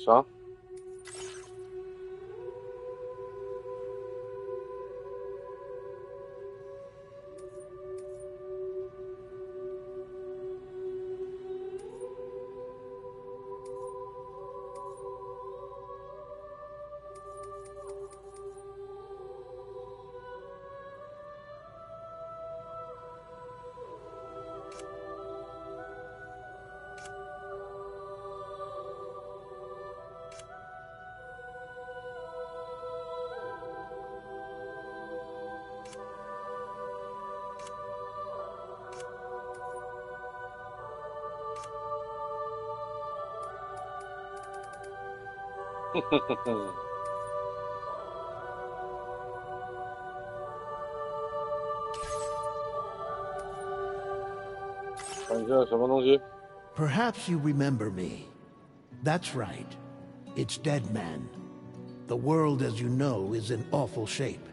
啥？看一下什么东西？ Perhaps you remember me. That's right. It's Dead Man. The world, as you know, is in awful shape.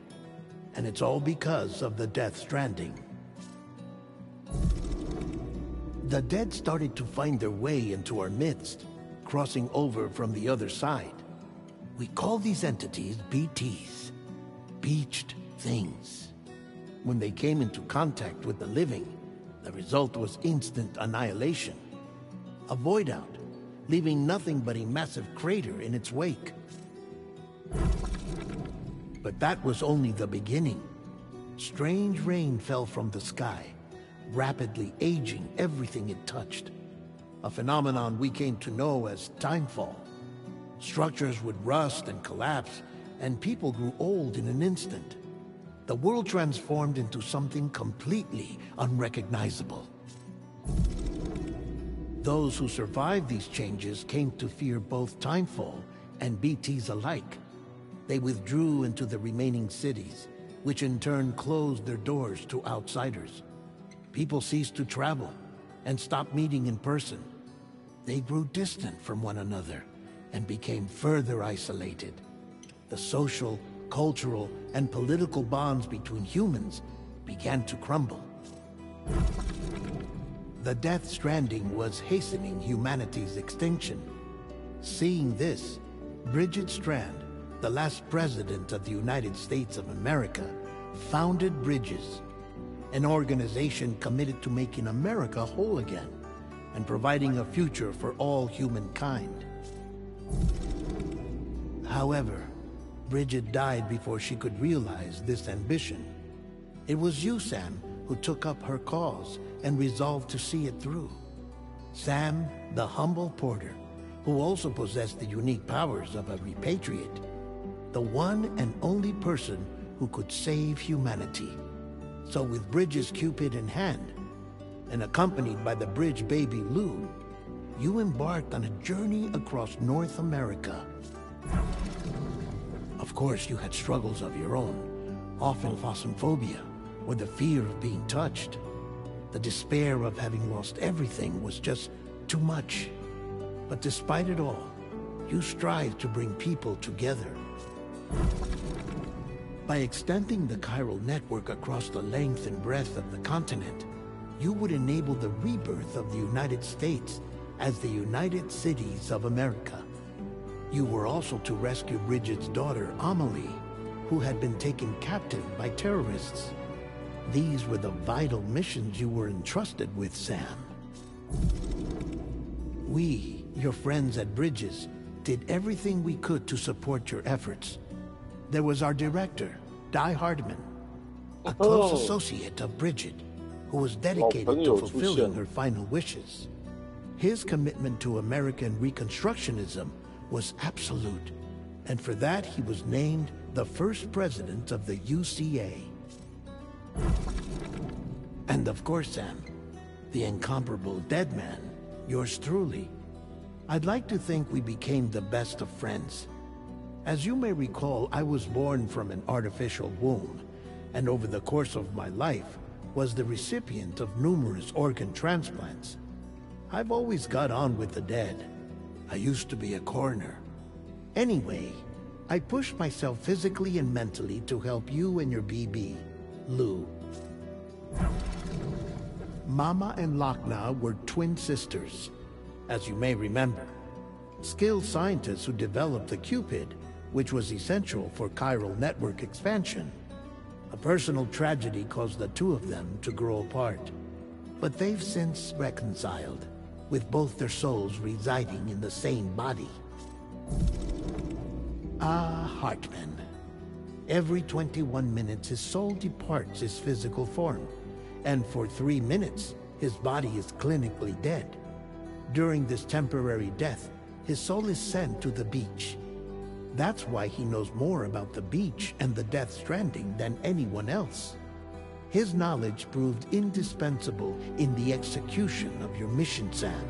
And it's all because of the Death Stranding. The dead started to find their way into our midst, crossing over from the other side. We call these entities BTs, Beached Things. When they came into contact with the living, the result was instant annihilation. A void out, leaving nothing but a massive crater in its wake. But that was only the beginning. Strange rain fell from the sky, rapidly aging everything it touched. A phenomenon we came to know as timefall. Structures would rust and collapse, and people grew old in an instant. The world transformed into something completely unrecognizable. Those who survived these changes came to fear both timefall and BTs alike. They withdrew into the remaining cities, which in turn closed their doors to outsiders. People ceased to travel and stopped meeting in person. They grew distant from one another and became further isolated. The social, cultural, and political bonds between humans began to crumble. The Death Stranding was hastening humanity's extinction. Seeing this, Bridget Strand, the last president of the United States of America, founded Bridges, an organization committed to making America whole again and providing a future for all humankind. However, Bridget died before she could realize this ambition. It was you, Sam, who took up her cause and resolved to see it through. Sam, the humble porter, who also possessed the unique powers of a repatriate. The one and only person who could save humanity. So with Bridget's Cupid in hand, and accompanied by the bridge baby Lou, you embarked on a journey across North America. Of course, you had struggles of your own, often phasmophobia, or the fear of being touched. The despair of having lost everything was just too much. But despite it all, you strive to bring people together. By extending the chiral network across the length and breadth of the continent, you would enable the rebirth of the United States as the United Cities of America. You were also to rescue Bridget's daughter, Amelie, who had been taken captive by terrorists. These were the vital missions you were entrusted with, Sam. We, your friends at Bridges, did everything we could to support your efforts. There was our director, Di Hardman, a close associate of Bridget, who was dedicated to fulfilling her final wishes. His commitment to American Reconstructionism was absolute, and for that he was named the first president of the UCA. And of course, Sam, the incomparable dead man, yours truly. I'd like to think we became the best of friends. As you may recall, I was born from an artificial womb, and over the course of my life, was the recipient of numerous organ transplants. I've always got on with the dead. I used to be a coroner. Anyway, I pushed myself physically and mentally to help you and your BB, Lou. Mama and Lakna were twin sisters, as you may remember. Skilled scientists who developed the Cupid, which was essential for chiral network expansion. A personal tragedy caused the two of them to grow apart. But they've since reconciled, with both their souls residing in the same body. Ah, Hartman. Every 21 minutes his soul departs his physical form, and for 3 minutes his body is clinically dead. During this temporary death, his soul is sent to the beach. That's why he knows more about the beach and the Death Stranding than anyone else. His knowledge proved indispensable in the execution of your mission, Sam.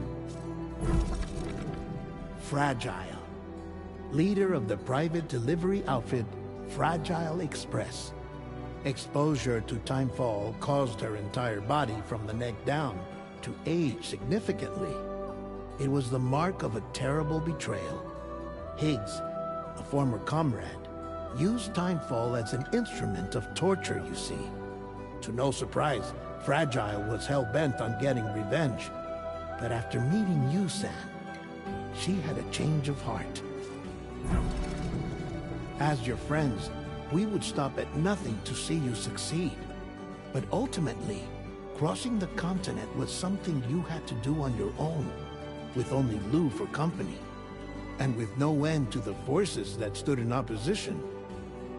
Fragile, leader of the private delivery outfit Fragile Express. Exposure to timefall caused her entire body from the neck down to age significantly. It was the mark of a terrible betrayal. Higgs, a former comrade, used timefall as an instrument of torture, you see. To no surprise, Fragile was hell-bent on getting revenge. But after meeting you, Sam, she had a change of heart. As your friends, we would stop at nothing to see you succeed. But ultimately, crossing the continent was something you had to do on your own, with only Lou for company. And with no end to the forces that stood in opposition.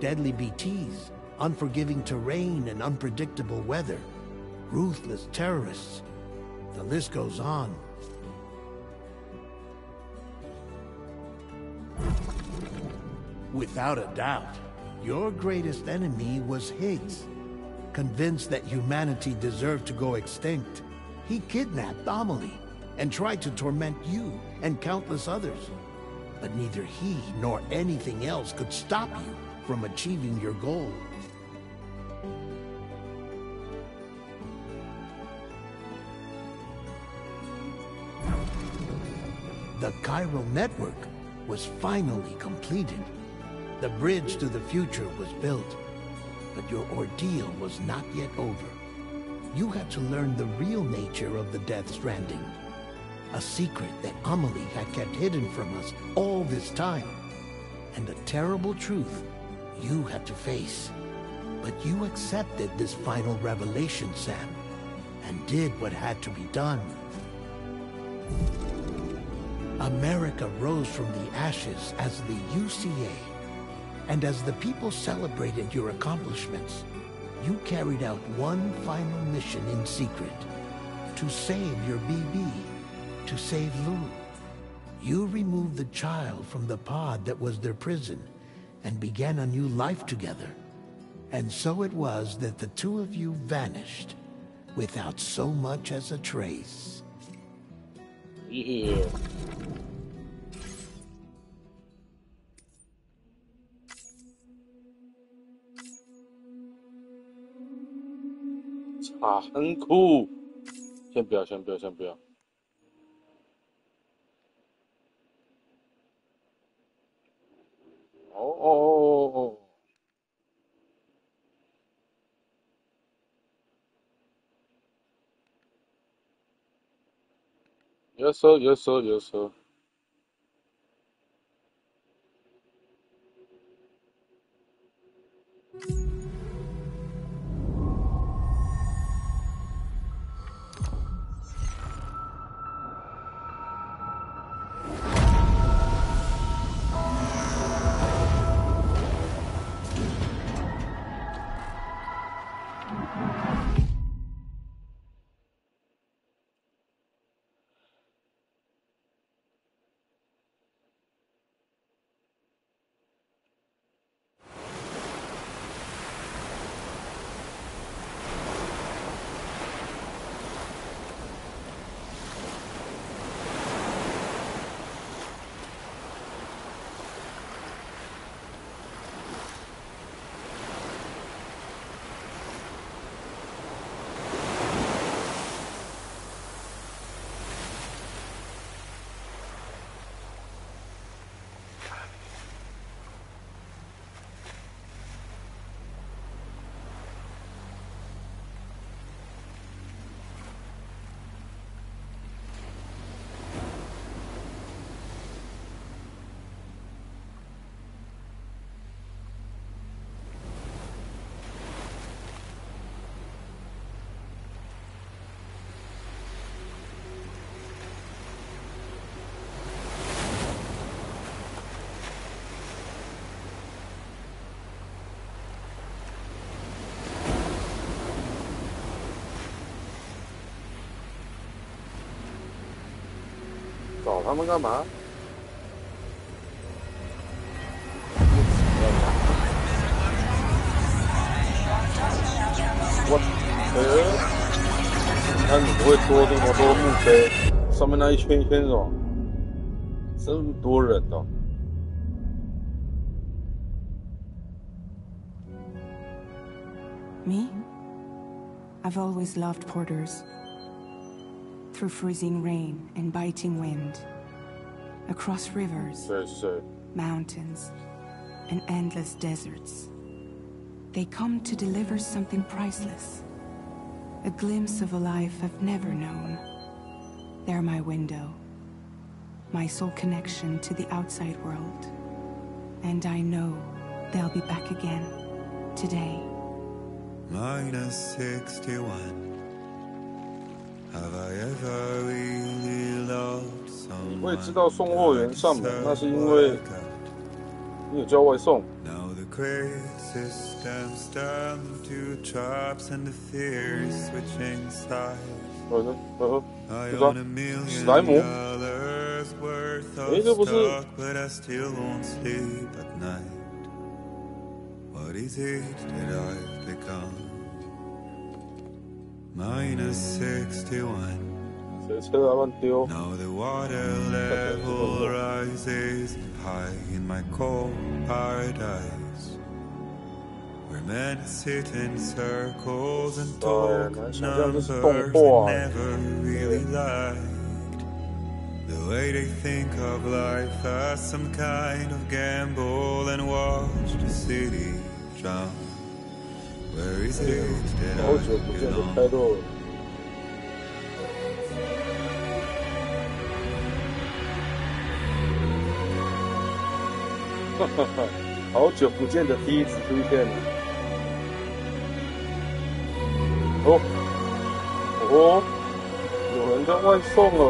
Deadly BTs, unforgiving terrain and unpredictable weather, ruthless terrorists. The list goes on. Without a doubt, your greatest enemy was Higgs. Convinced that humanity deserved to go extinct, he kidnapped Amelie and tried to torment you and countless others. But neither he nor anything else could stop you from achieving your goal. The chiral network was finally completed. The bridge to the future was built, but your ordeal was not yet over. You had to learn the real nature of the Death Stranding. A secret that Amelie had kept hidden from us all this time. And a terrible truth you had to face. But you accepted this final revelation, Sam, and did what had to be done. America rose from the ashes as the UCA. And as the people celebrated your accomplishments, you carried out one final mission in secret. To save your BB. To save Lou. You removed the child from the pod that was their prison and began a new life together. And so it was that the two of you vanished without so much as a trace. Yeah.残酷。先不要。哦。Yes sir. 找他们干嘛？我，你看你不会多这么多墓碑，上面那一圈一圈是吧？这么多人哦。Me? I've always loved porters. Through freezing rain and biting wind, across rivers, mountains, and endless deserts. They come to deliver something priceless, a glimpse of a life I've never known. They're my window, my sole connection to the outside world. And I know they'll be back again, today. -61. Have I ever really loved someone? 我也知道送货员上门，那是因为你有叫外送。 Now the great systems turn to traps and the fears switching sides. 这张史莱姆。这不是。 But I still won't sleep at night. What is it that I've become? -61. Now the water level rises high in my cold paradise, where men sit in circles and talk numbers I never really liked. The way they think of life as some kind of gamble and watch the city drown. Where is it that I belong? 好久不见的第一次出现了。有人在外送了。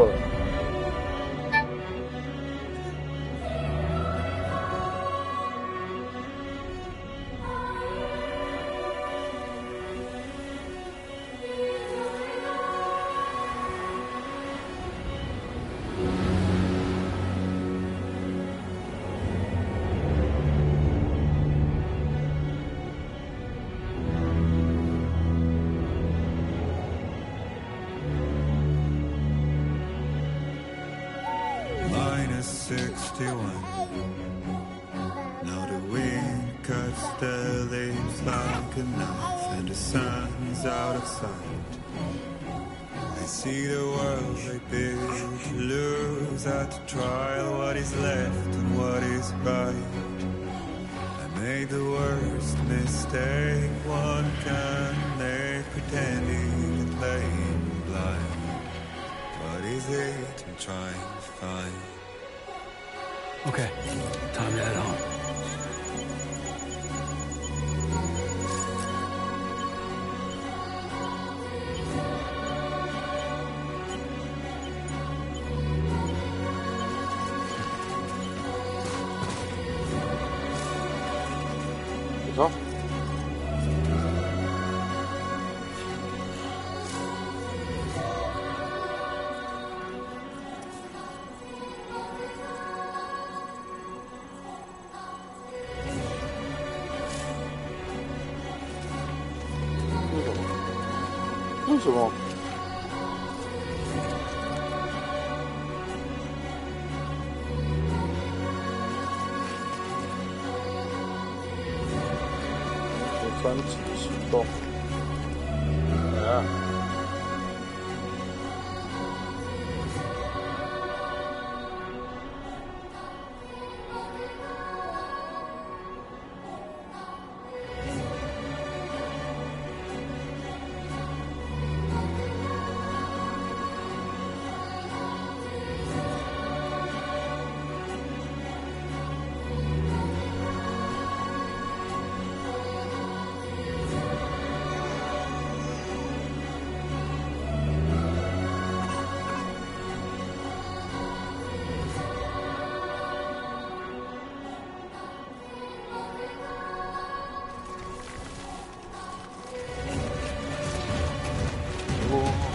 61. Now the wind cuts the leaves like a knife, and the sun's out of sight. I see the world I built to lose at the trial, what is left and what is right. I made the worst mistake one can make, pretending and playing blind. What is it I'm trying to find? Okay, time to head home.走。为什么？三级行动，来啊！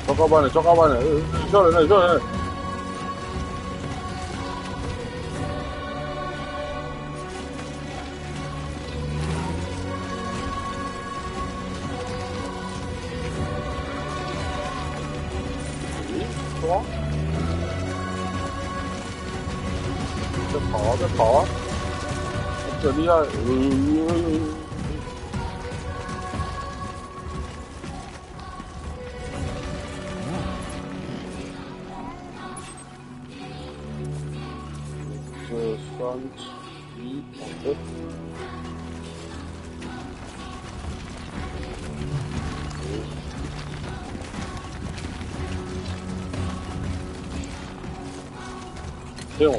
抓高班的，抓高班的，笑人了，笑人了。抓！在跑啊，在跑啊！这厉害！三级好的。骗我！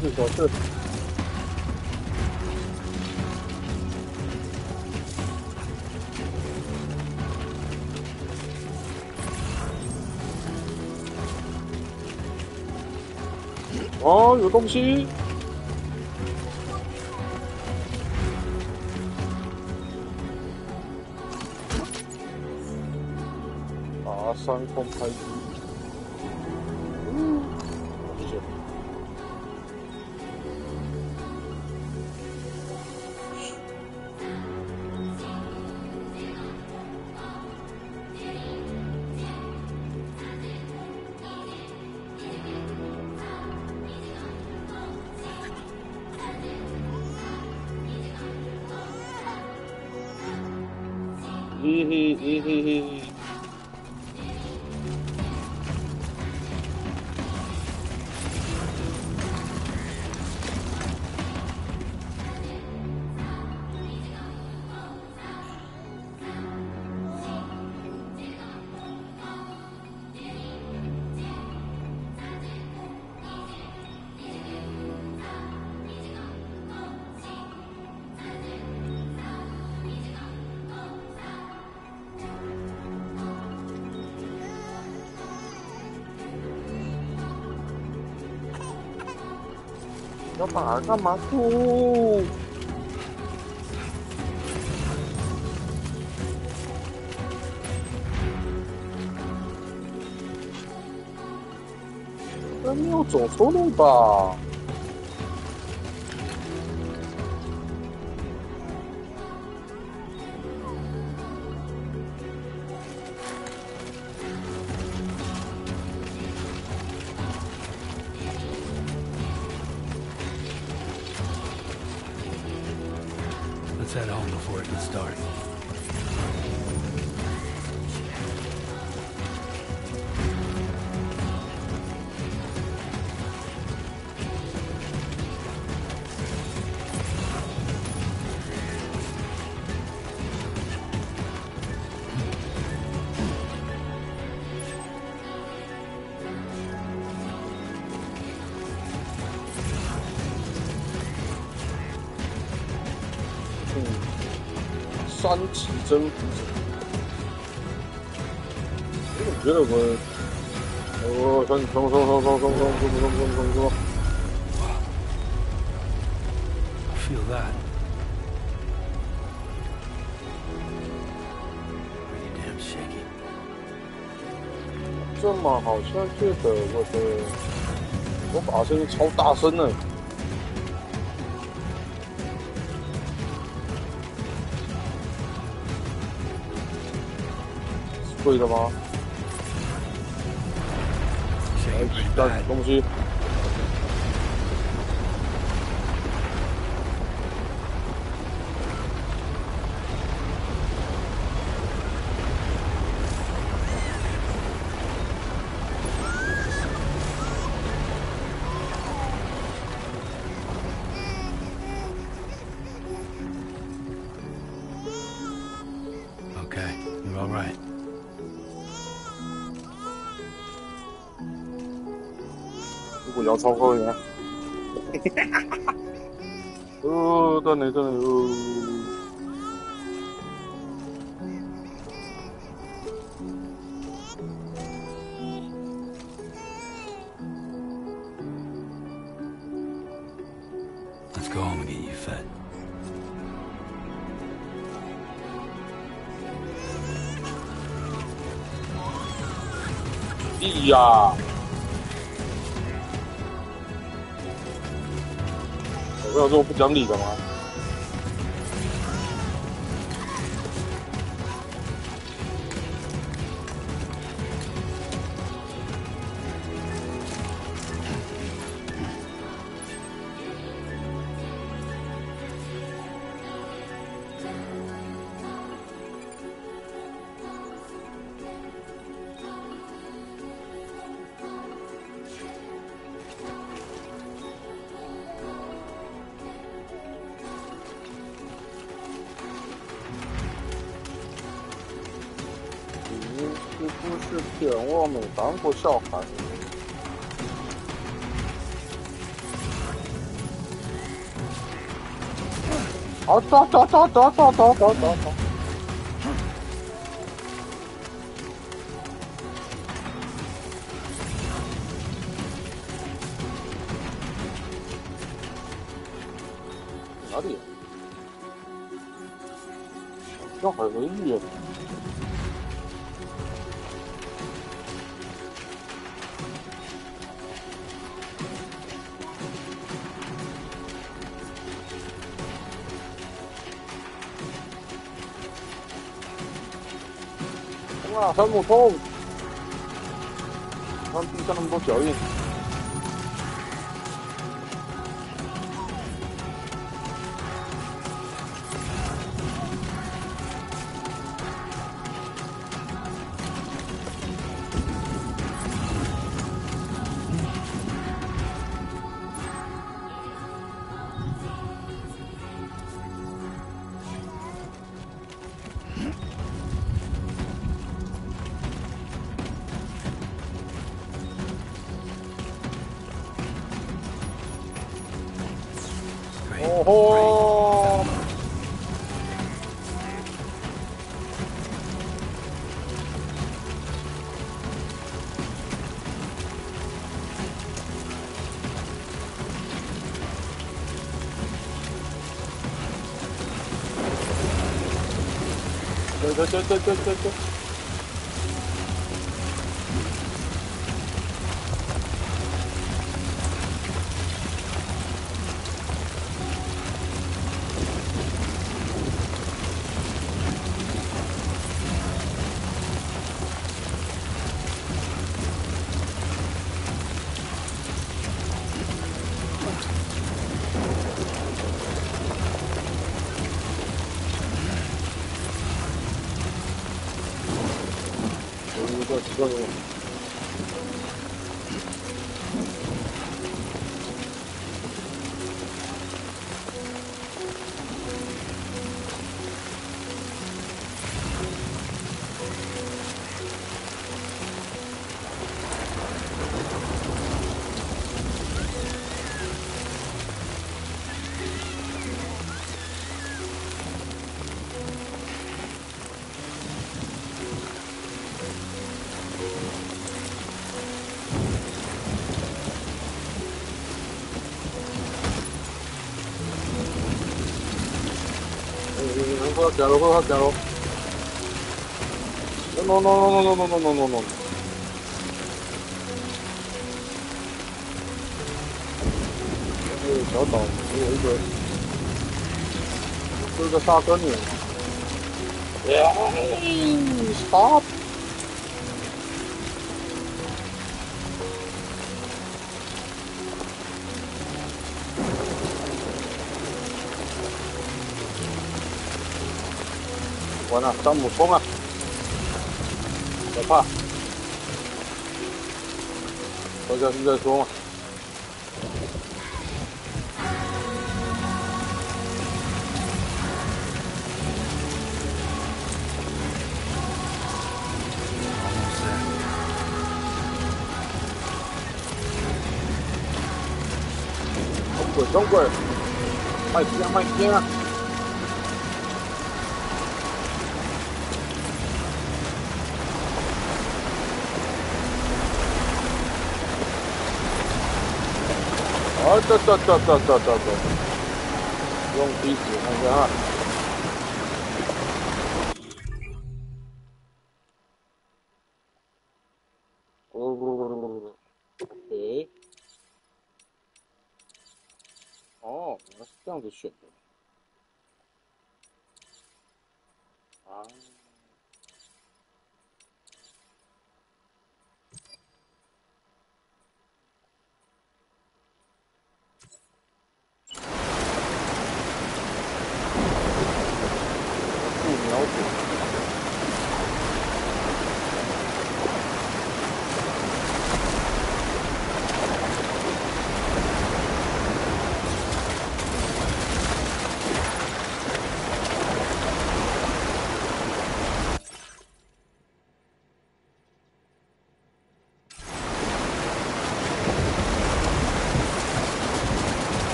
是小事。哦，有东西！爬山空拍机，谢谢。嘿嘿嘿嘿嘿。要打干嘛哭？没有走错路吧？ Let's head home before it gets dark.三级征服者，我觉得冲！ Feel that? Pretty damn shaky. 这么好像觉得我把声音超大声呢。 对的吗？干东西。Okay, you're all right. 我要超过你。哦，等你哦。Let's go home and get you fed. 地呀！ 我有这么不讲理的吗？这不是骗我没当过小孩。啊！打！哪里？小孩没语言。 哇，很不痛！看地上那么多脚印。哦吼！对。用。快点喽！快点喽 ！No no no no no no no no no！ 小岛只有一个，是个大哥女。stop！ 完了，山姆冲啊！别怕，走下去再说嘛。中鬼，慢点啊，慢点啊！这，用鼻子看看啊。OK。哦，原来是这样子选的。啊。瞄准。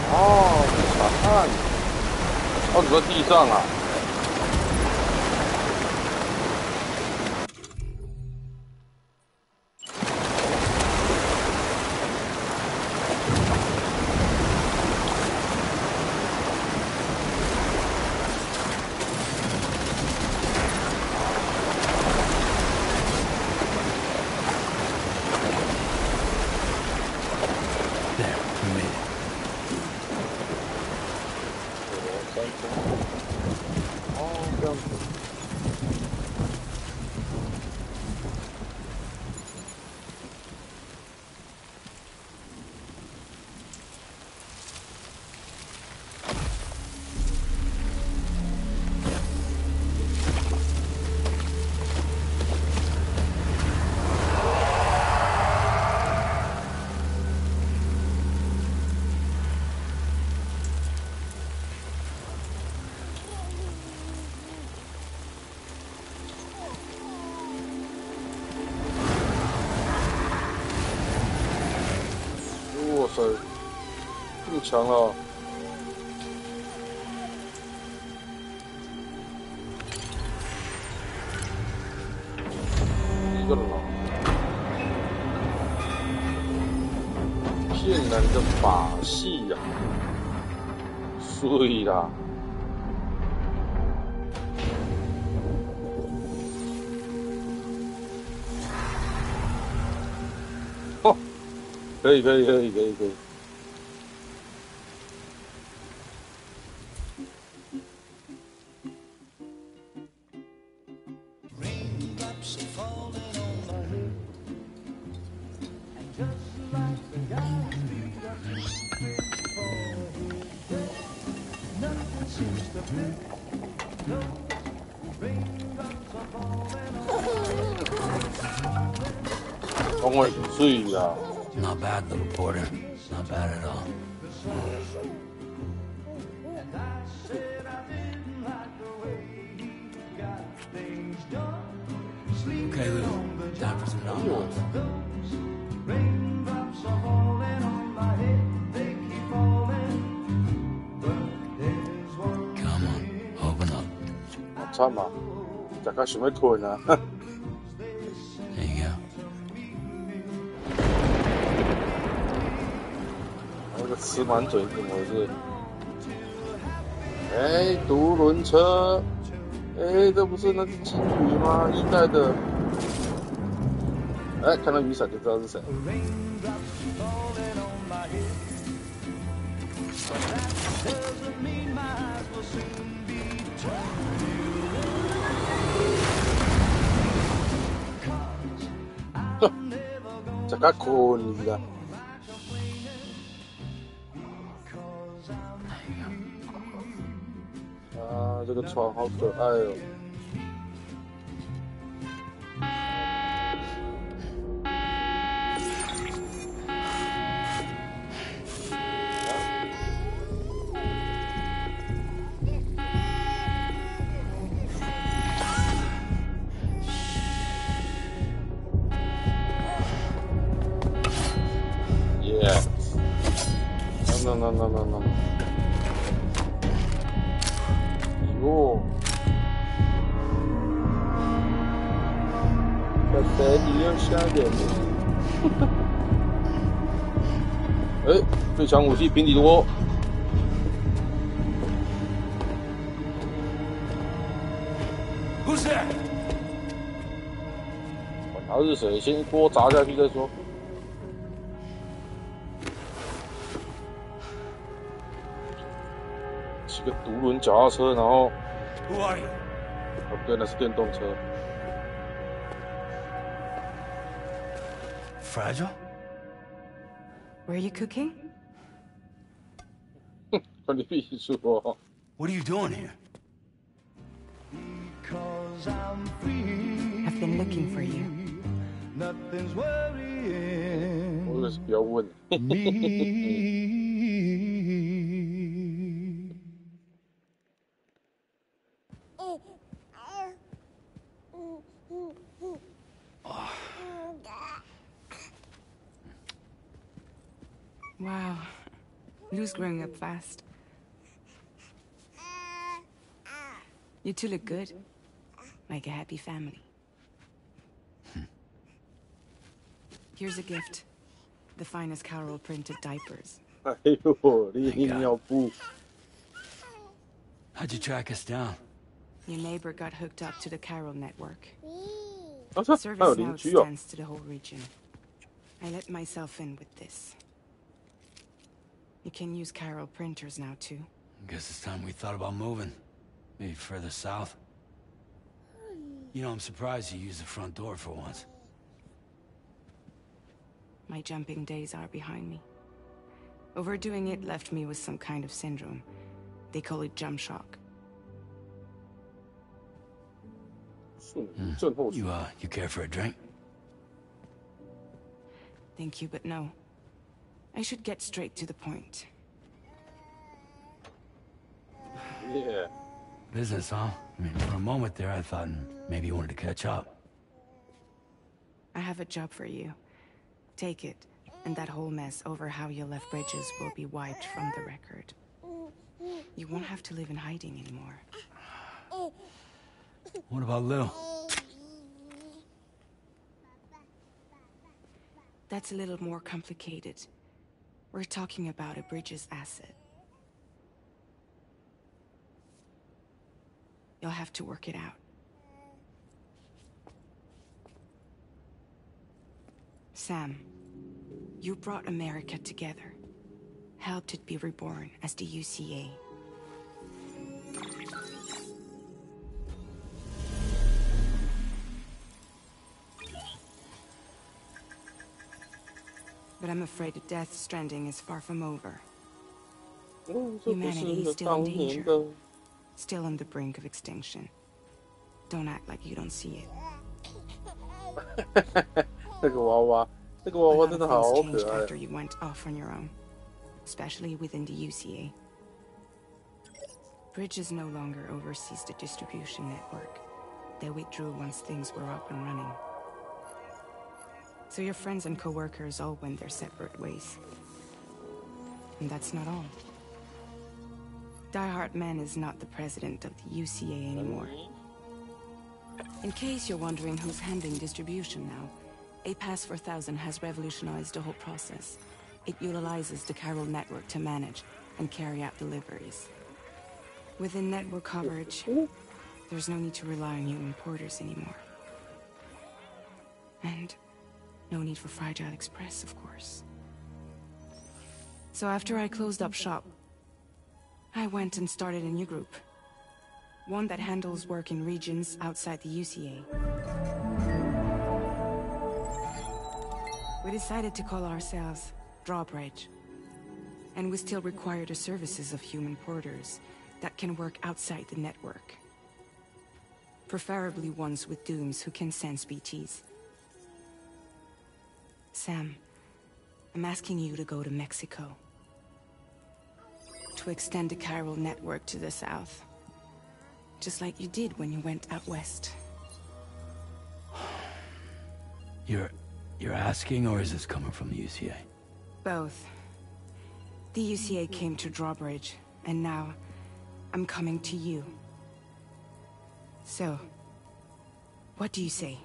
哦，查看。哦，你在地上啊？哇塞，这么强了！一个狼，骗人的把戏呀！碎啦！哦，可以。Not bad, little porter. Not bad at all. Okay, Lou. Time for some non-noms. Come on, open up. There you go. 那个吃满嘴怎么回事？哎，独轮车，哎，这不是那个金鱼吗？一代的，哎，看到雨伞就知道是谁。这个可以的。啊，这个船好可爱哦。No. 哟，这北你要下点。哎，最强武器平底锅。不是。管他是谁，先锅砸下去再说。骑个独轮脚踏车，然后，哦，对，那是电动车。Fragile? Were you cooking? 关你屁事哦！ What are you doing here? I've been looking for you. 我以为是不要问。Wow, Lou's growing up fast. You two look good, like a happy family. Here's a gift, the finest Carol printed diapers. 哎呦，你尿布。How'd you track us down? Your neighbor got hooked up to the Carol network. 啊，这还有 Service 邻 now 居哦。 extends to the whole region. I let myself in with this. You can use Carol printers now too. Guess it's time we thought about moving. Maybe further south. You know, I'm surprised you used the front door for once. My jumping days are behind me. Overdoing it left me with some kind of syndrome. They call it jump shock. You care for a drink? Thank you, but no. I should get straight to the point. Yeah. Business, huh? I mean, for a moment there, I thought maybe you wanted to catch up. I have a job for you. Take it, and that whole mess over how you left bridges will be wiped from the record. You won't have to live in hiding anymore. What about Lou? That's a little more complicated. We're talking about a Bridges asset. You'll have to work it out. Sam, you brought America together. Helped it be reborn as the UCA. But I'm afraid that Death Stranding is far from over. Humanity is still in danger. Still on the brink of extinction. Don't act like you don't see it. 那个娃娃，那个娃娃真的好可爱。 After you went off on your own, especially within the UCA. Bridges no longer oversees the distribution network. They withdrew once things were up and running. So your friends and co-workers all went their separate ways. And that's not all. Die Hartman is not the president of the UCA anymore. In case you're wondering who's handling distribution now, A Pass 4000 has revolutionized the whole process. It utilizes the chiral network to manage and carry out deliveries. Within network coverage, there's no need to rely on human porters anymore. And no need for Fragile Express, of course. So after I closed up shop, I went and started a new group. One that handles work in regions outside the UCA. We decided to call ourselves Drawbridge. And we still require the services of human porters that can work outside the network. Preferably ones with dooms who can sense BTs. Sam, I'm asking you to go to Mexico. To extend the chiral network to the south. Just like you did when you went out west. You're asking, or is this coming from the UCA? Both. The UCA came to Drawbridge, and now I'm coming to you. So, what do you say?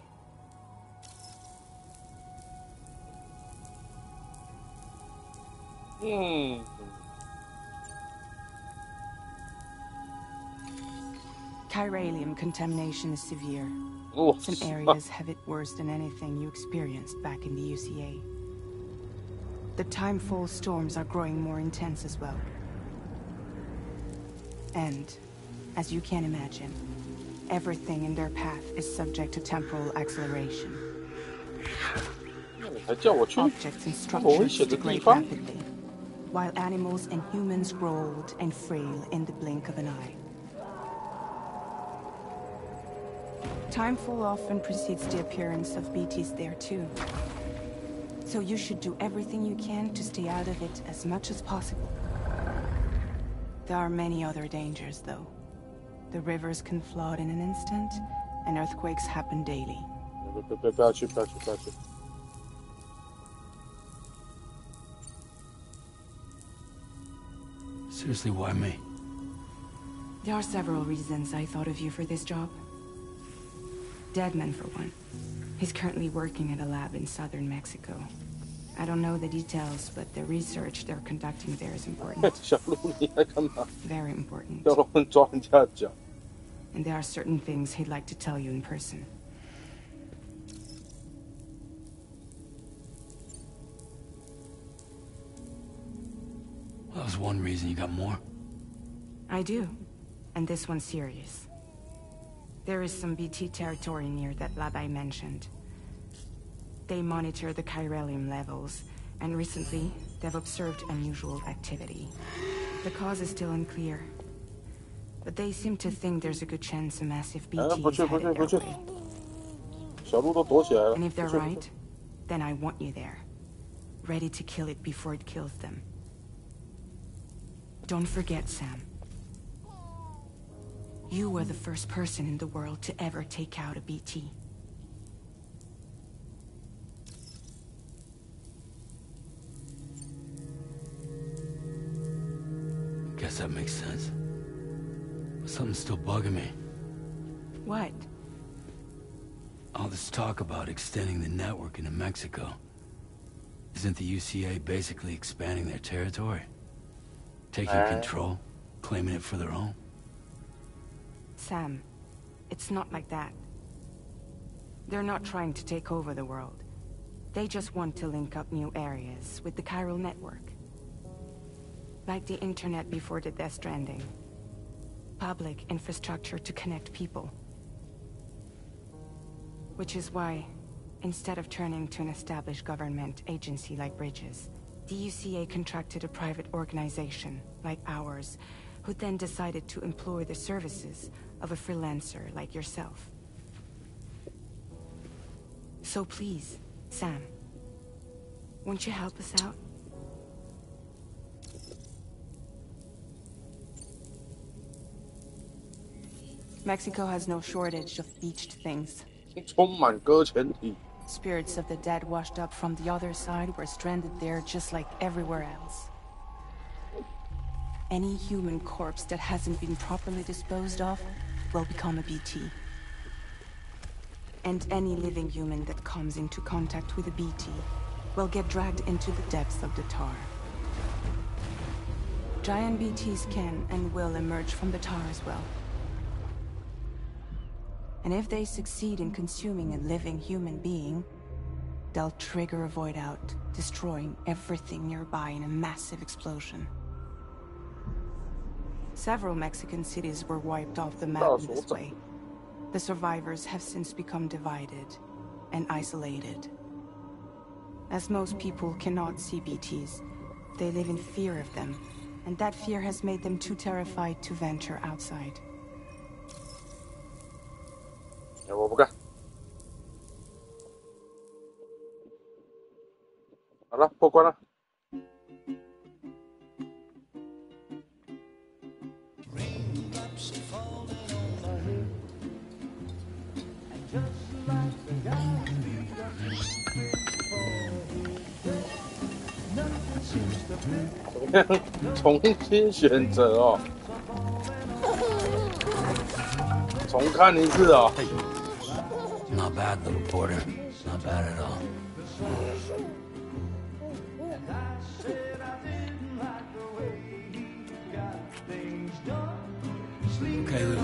Chiralium contamination is severe. Some areas have it worse than anything you experienced back in the UCA. The timefall storms are growing more intense as well. And, as you can imagine, everything in their path is subject to temporal acceleration. Objects and structures degrade rapidly, while animals and humans grow old and frail in the blink of an eye. Timefall often precedes the appearance of BTs there too. So you should do everything you can to stay out of it as much as possible. There are many other dangers, though. The rivers can flood in an instant, and earthquakes happen daily. Seriously, why me? There are several reasons I thought of you for this job. Deadman, for one. He's currently working at a lab in southern Mexico. I don't know the details, but the research they're conducting there is important. Very important. And there are certain things he'd like to tell you in person. Well, that was one reason. You got more? I do. And this one's serious. There is some BT territory near that lab I mentioned. They monitor the chiralium levels, and recently, they've observed unusual activity. The cause is still unclear, but they seem to think there's a good chance a massive BT is headed their way. And if they're right, then I want you there, ready to kill it before it kills them. Don't forget, Sam. You were the first person in the world to ever take out a BT. Guess that makes sense. But something's still bugging me. What? All this talk about extending the network into Mexico. Isn't the UCA basically expanding their territory? Taking control? Claiming it for their own? Sam, it's not like that. They're not trying to take over the world. They just want to link up new areas with the chiral network. Like the internet before the Death Stranding. Public infrastructure to connect people. Which is why, instead of turning to an established government agency like Bridges, the UCA contracted a private organization, like ours, who then decided to employ the services of a freelancer like yourself. So please, Sam, won't you help us out? Mexico has no shortage of beached things. 充满搁浅体。 Spirits of the dead washed up from the other side were stranded there just like everywhere else. Any human corpse that hasn't been properly disposed of will become a BT. And any living human that comes into contact with a BT will get dragged into the depths of the tar. Giant BTs can and will emerge from the tar as well. And if they succeed in consuming a living human being, they'll trigger a void out, destroying everything nearby in a massive explosion. Several Mexican cities were wiped off the map in this way. The survivors have since become divided and isolated. As most people cannot see BTs, they live in fear of them, and that fear has made them too terrified to venture outside. 我不干。好了，破关了。怎么样？重新选择哦，重看一次哦。Not bad, little porter. Not bad at all. Okay, Lou.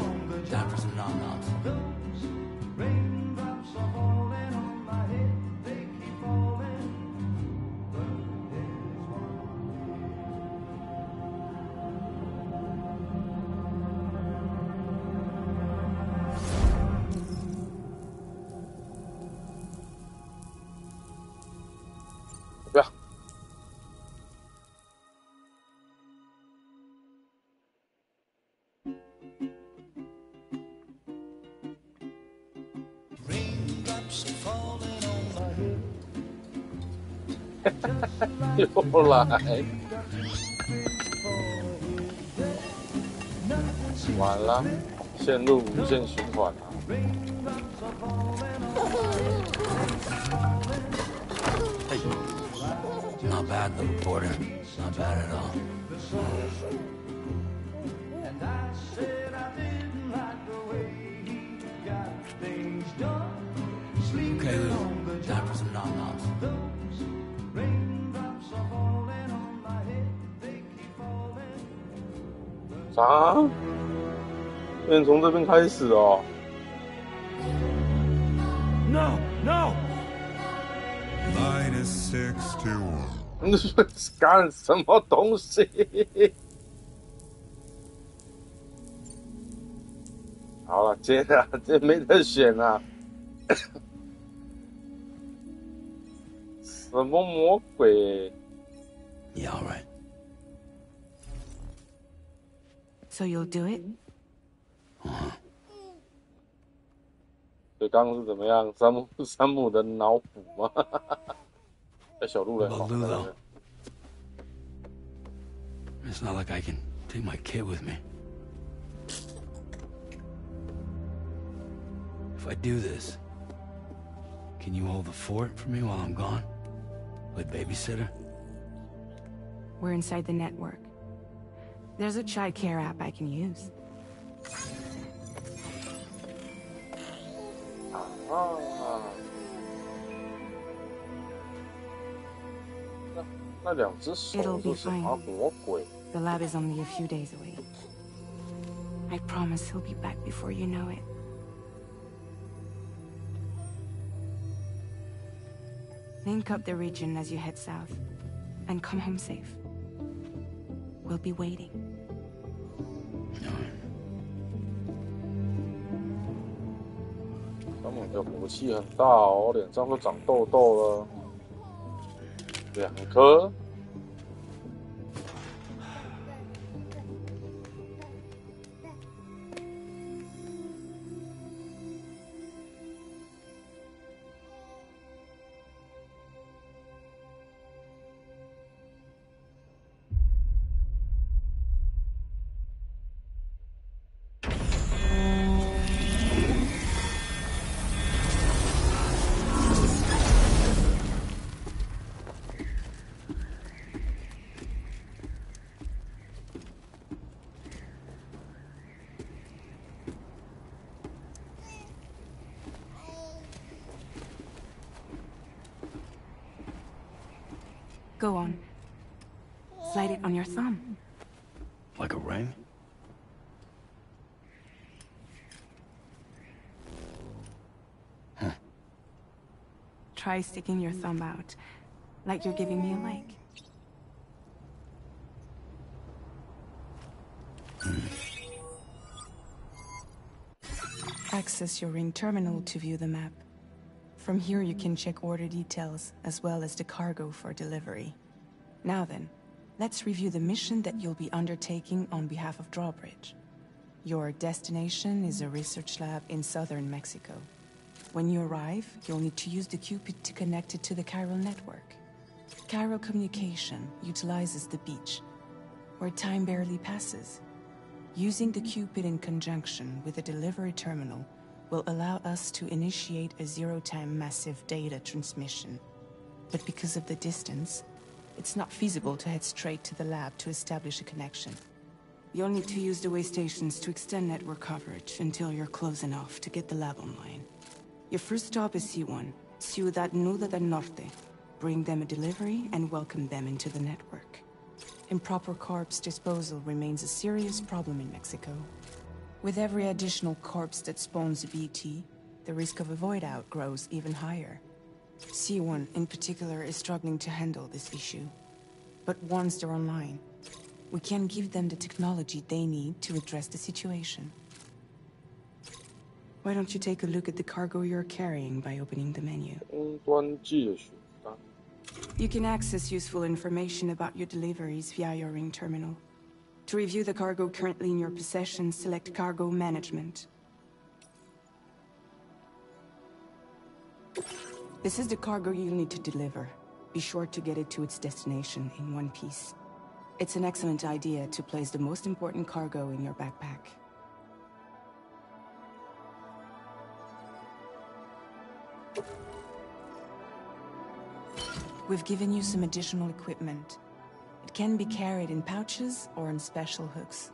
Time for some nom-noms. 不要。又来，完了，陷入无限循环了。Not bad, little porter. Not bad at all. Okay, Lou. Time for some nom-noms. 啥？先从这边开始哦。No, no. -61. 你是干什么东西？好了，接啊，这没得选啊！什么魔鬼？ Yeah, all right. So you'll do it? 所以刚刚是怎么样？山姆的脑补吗？在小路人。 Well, Lou, it's not like I can take my kid with me. If I do this, can you hold the fort for me while I'm gone? Play babysitter? We're inside the network. There's a child care app I can use. 啊，那两只手是什么魔鬼？ The lab is only a few days away. I promise he'll be back before you know it. Link up the region as you head south, and come home safe. We'll be waiting. 他们的火气很大哦，脸上都长痘痘了，2颗。Go on. Slide it on your thumb. Like a ring? Huh. Try sticking your thumb out, like you're giving me a like. Access your ring terminal to view the map. From here you can check order details, as well as the cargo for delivery. Now then, let's review the mission that you'll be undertaking on behalf of Drawbridge. Your destination is a research lab in southern Mexico. When you arrive, you'll need to use the Cupid to connect it to the chiral network. Chiral communication utilizes the beach, where time barely passes. Using the Cupid in conjunction with a delivery terminal will allow us to initiate a zero-time massive data transmission. But because of the distance, it's not feasible to head straight to the lab to establish a connection. You'll need to use the way stations to extend network coverage until you're close enough to get the lab online. Your first stop is C1, Ciudad Nuda del Norte. Bring them a delivery and welcome them into the network. Improper corpse disposal remains a serious problem in Mexico. With every additional corpse that spawns a BT, the risk of a void out grows even higher. C1 in particular is struggling to handle this issue. But once they're online, we can give them the technology they need to address the situation. Why don't you take a look at the cargo you're carrying by opening the menu? You can access useful information about your deliveries via your ring terminal. To review the cargo currently in your possession, select Cargo Management. This is the cargo you'll need to deliver. Be sure to get it to its destination in one piece. It's an excellent idea to place the most important cargo in your backpack. We've given you some additional equipment. It can be carried in pouches or in special hooks,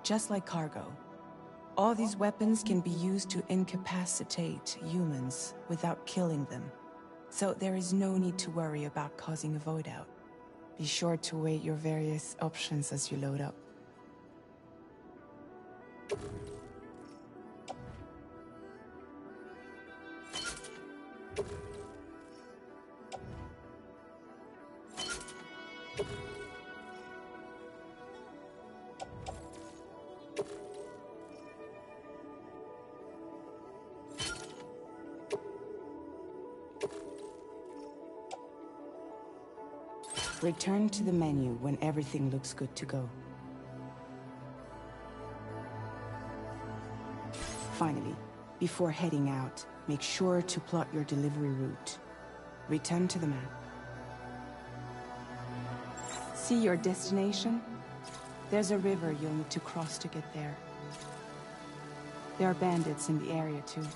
just like cargo. All these weapons can be used to incapacitate humans without killing them. So there is no need to worry about causing a void out. Be sure to weigh your various options as you load up. Return to the menu when everything looks good to go. Finally, before heading out, make sure to plot your delivery route. Return to the map. See your destination? There's a river you'll need to cross to get there. There are bandits in the area too.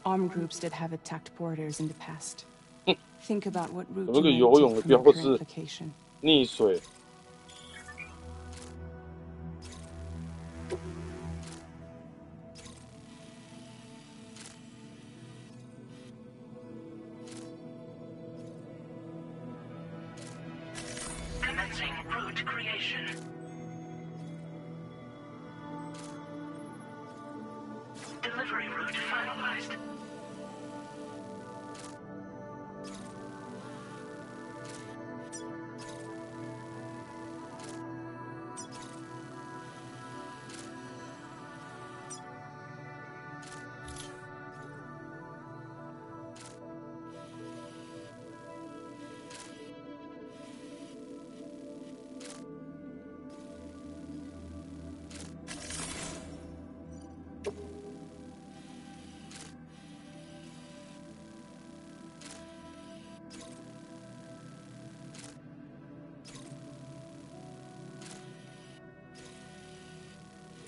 Armed groups that have attacked porters in the past. Think about what route you may take from your current location. 溺水。Commencing route creation. Delivery route finalized.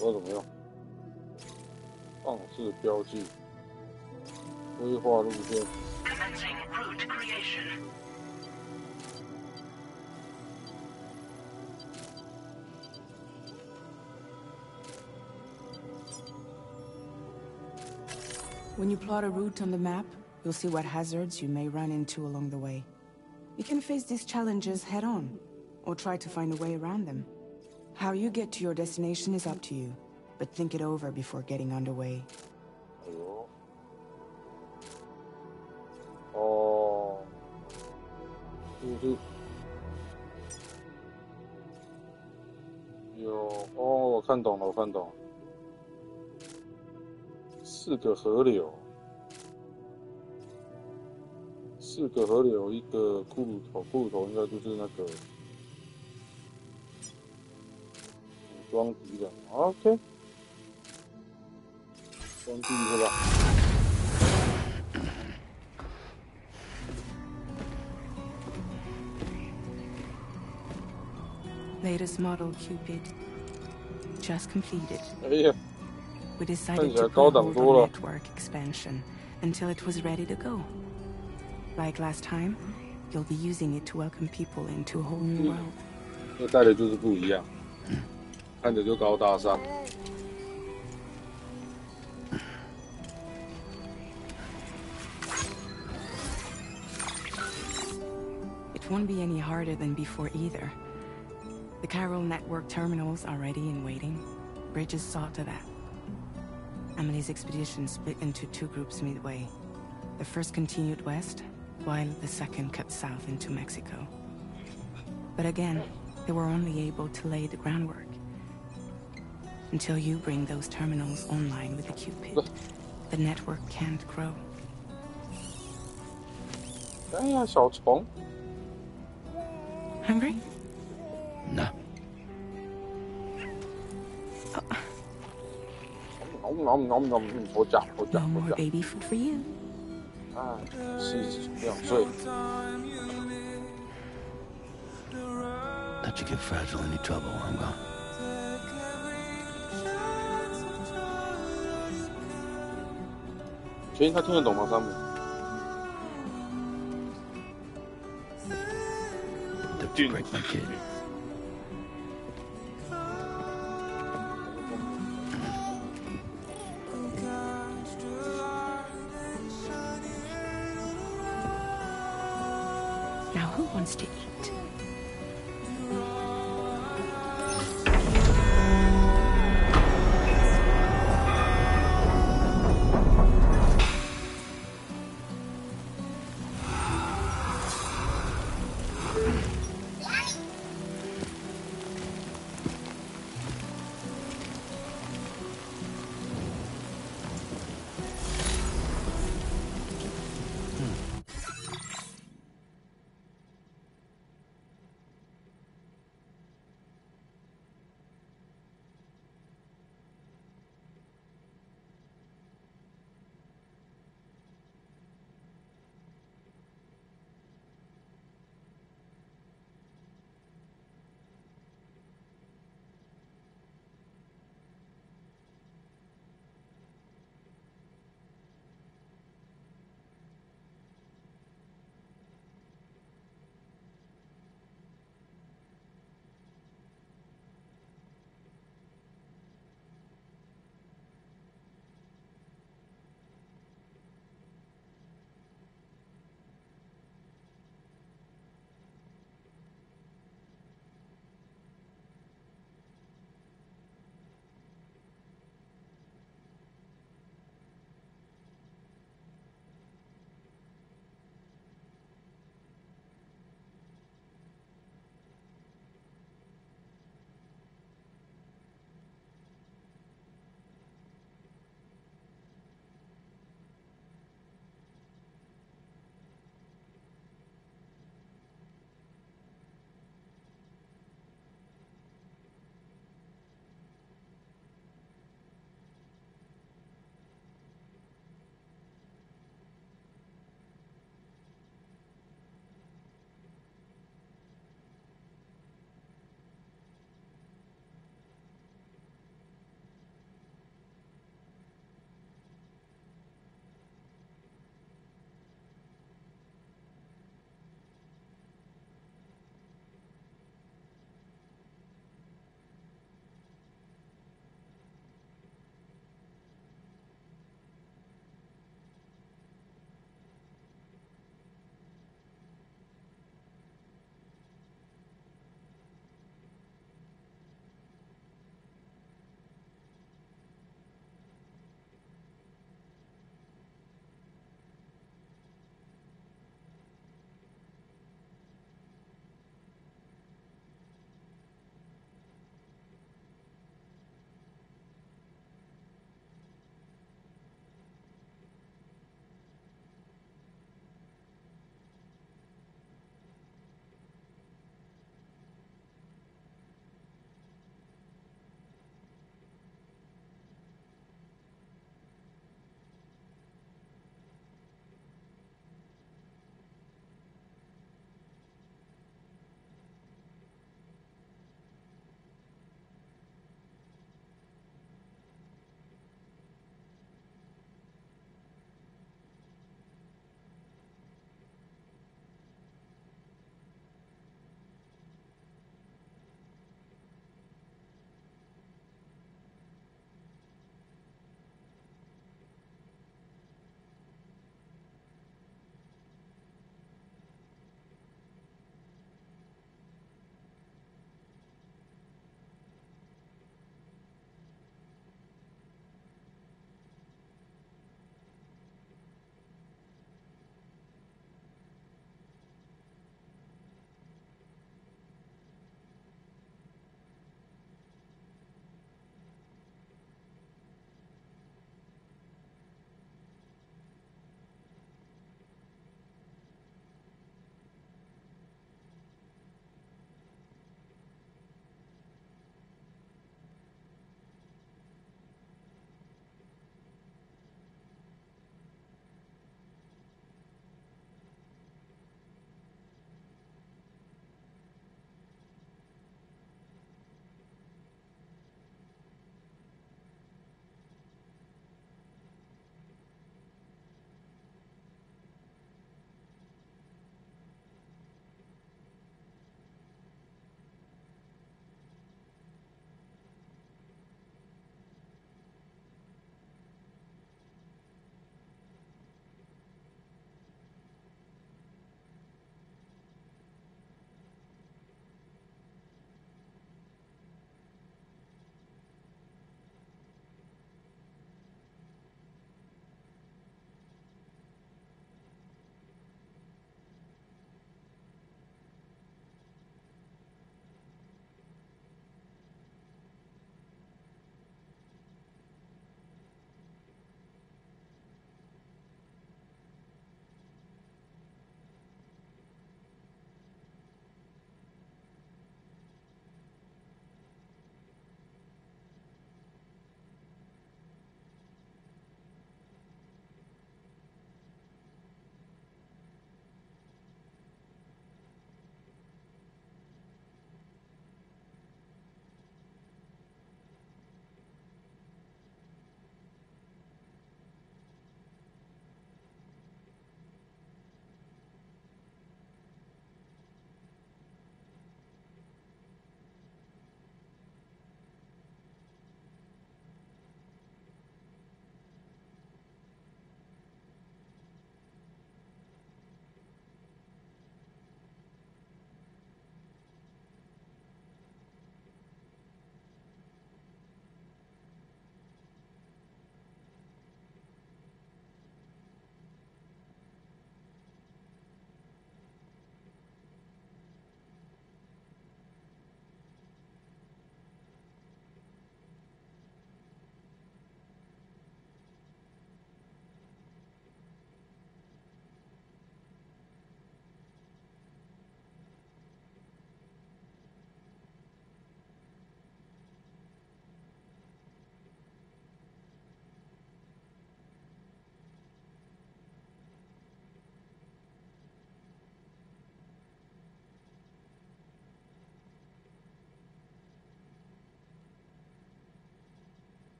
我怎么用？放置标记，规划路线。Commencing route creation. When you plot a route on the map, you'll see what hazards you may run into along the way. You can face these challenges head-on, or try to find a way around them. How you get to your destination is up to you, but think it over before getting underway. 哦，我看懂了，我看懂了，4个河流，4个河流，一个骷髅头，骷髅头应该就是那个武装敌人。OK， 关闭是吧？ Latest model Cupid. Just completed. 哎呀， We 看 decided 起 to 来高 put 档 hold 多 on 了。 network expansion until it was ready to go. Like last time, you'll be using it to welcome people into a whole new world. 这带的就是不一样，看着就高大上。 It won't be any harder than before either. The chiral network terminals are ready and waiting. Bridges saw to that. Emily's expedition split into 2 groups midway. The first continued west, while the second cut south into Mexico. But again, they were only able to lay the groundwork. Until you bring those terminals online with the Cupid, the network can't grow. 哎呀，小虫！ Hungry? No. No more baby food for you. 哎，是2岁。 Let you get fragile any trouble while I'm gone. 确定他听得懂吗，山姆？ Don't break my kid. Now who wants to eat?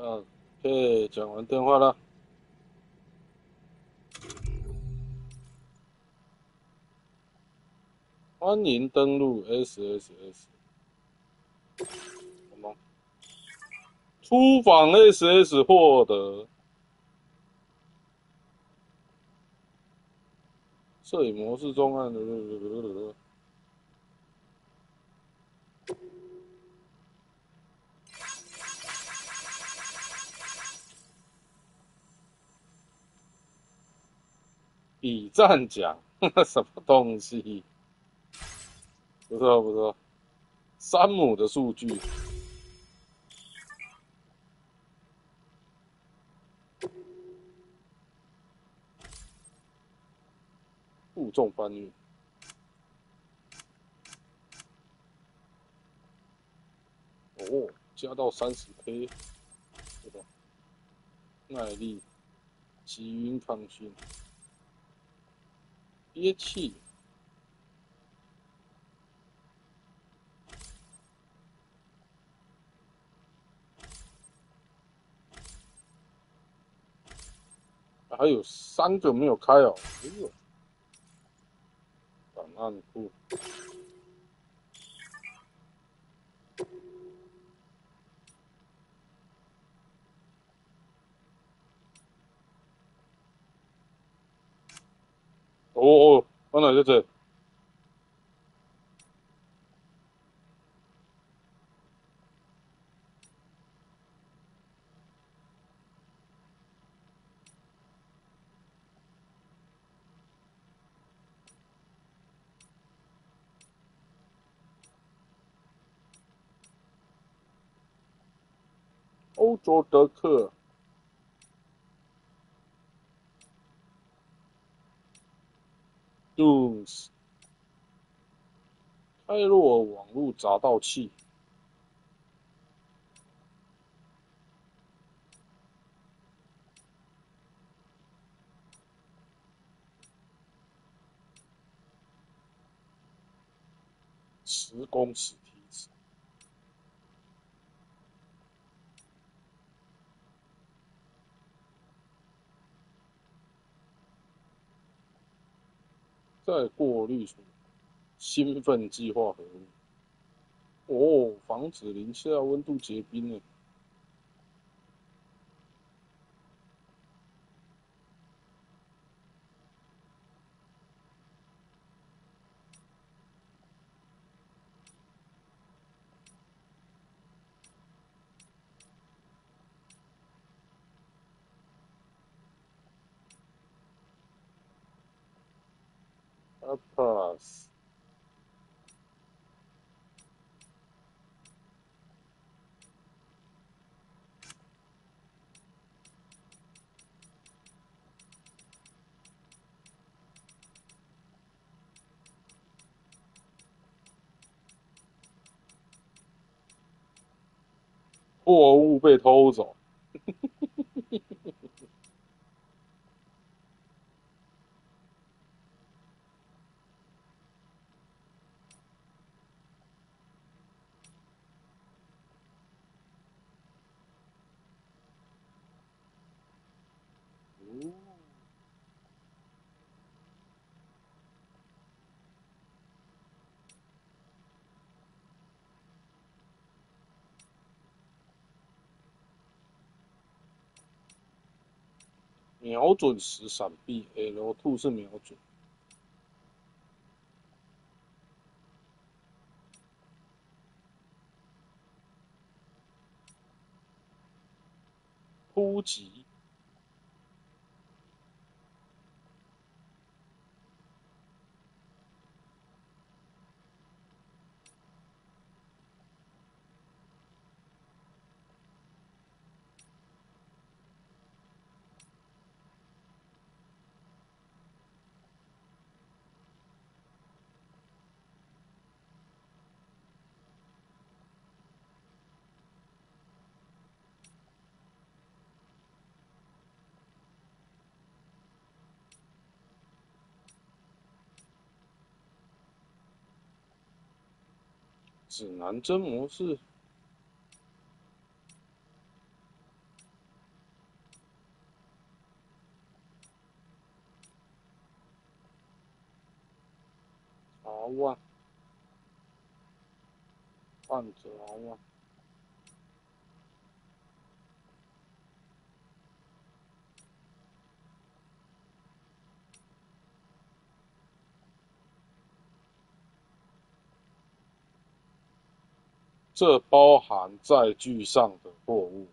OK， 讲完电话了。欢迎登录 SSS。什么？出访 SS 获得。摄影模式中按。比战奖，什么东西？不错不错，山姆的数据。负重搬运。哦，加到30K， 对吧？耐力，极晕抗性，憋气。还有3个没有开哦。哎呦，档案库。哦，放哪在这？欧洲德克。Dooms。开洛网络闸道器。10公尺梯子。再过滤出兴奋剂化合物。哦，防止零下温度结冰呢。Pass。货物被偷走。瞄准时闪避 ，L2 是瞄准。突击。指南针模式。啊，半爪啊。这包含载具上的货物，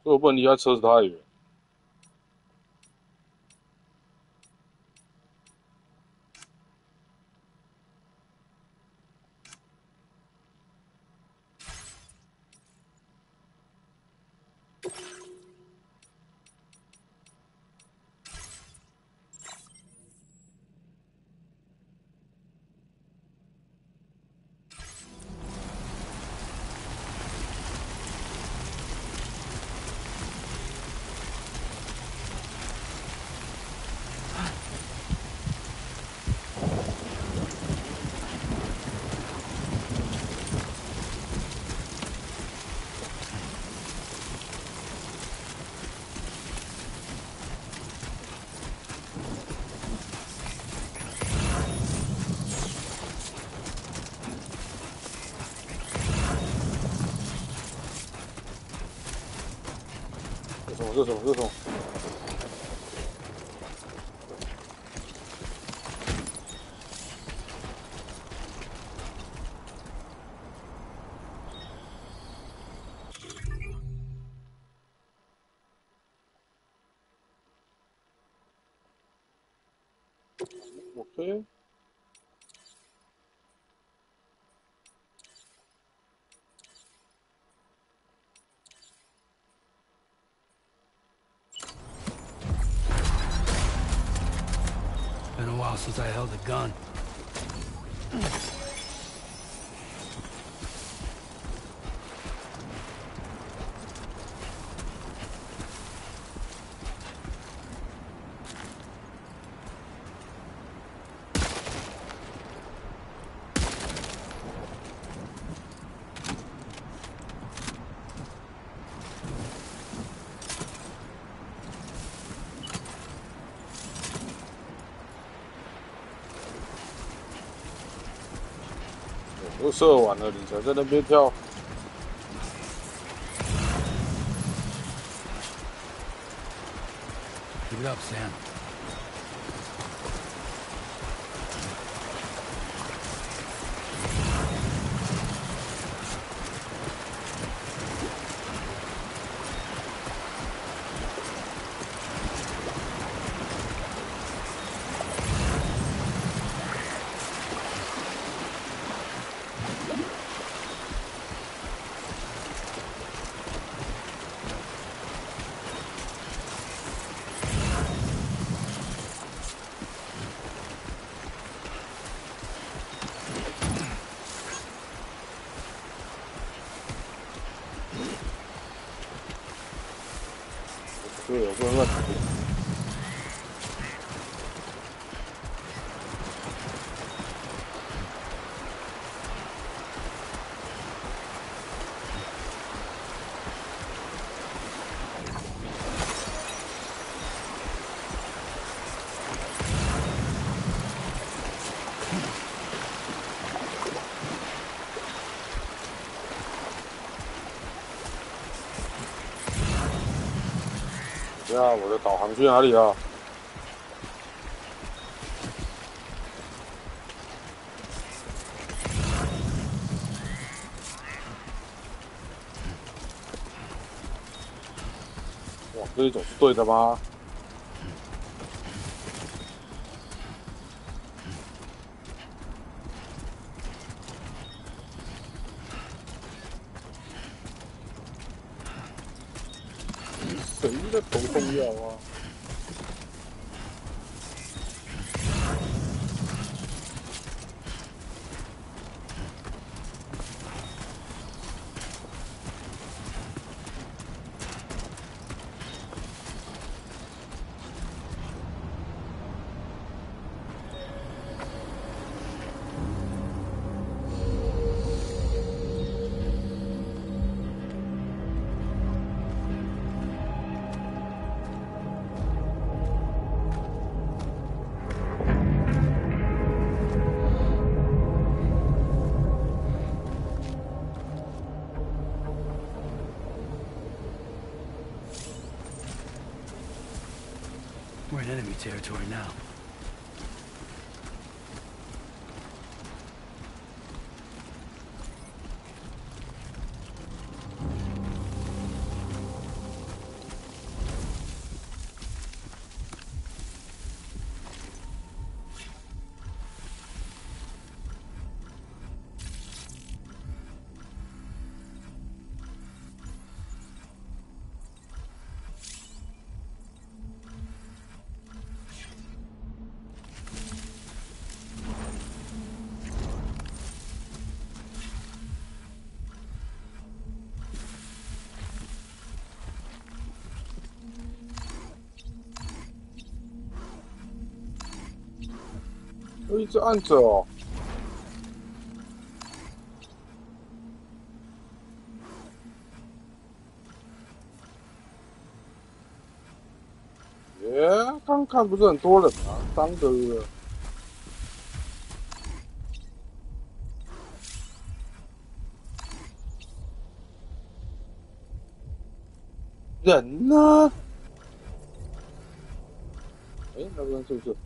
所以我不能离开车子太远。这什么？OK。Been a while since I held a gun.都射完了，你才在那边跳。Keep it up, Sam.对，我不能乱打。呀，我的导航去哪里啊？哇，这一种是对的吗？谁的头痛药啊？ enemy territory now.我一直按着哦。刚看不是很多人吗？3个。人呢？那边是不是？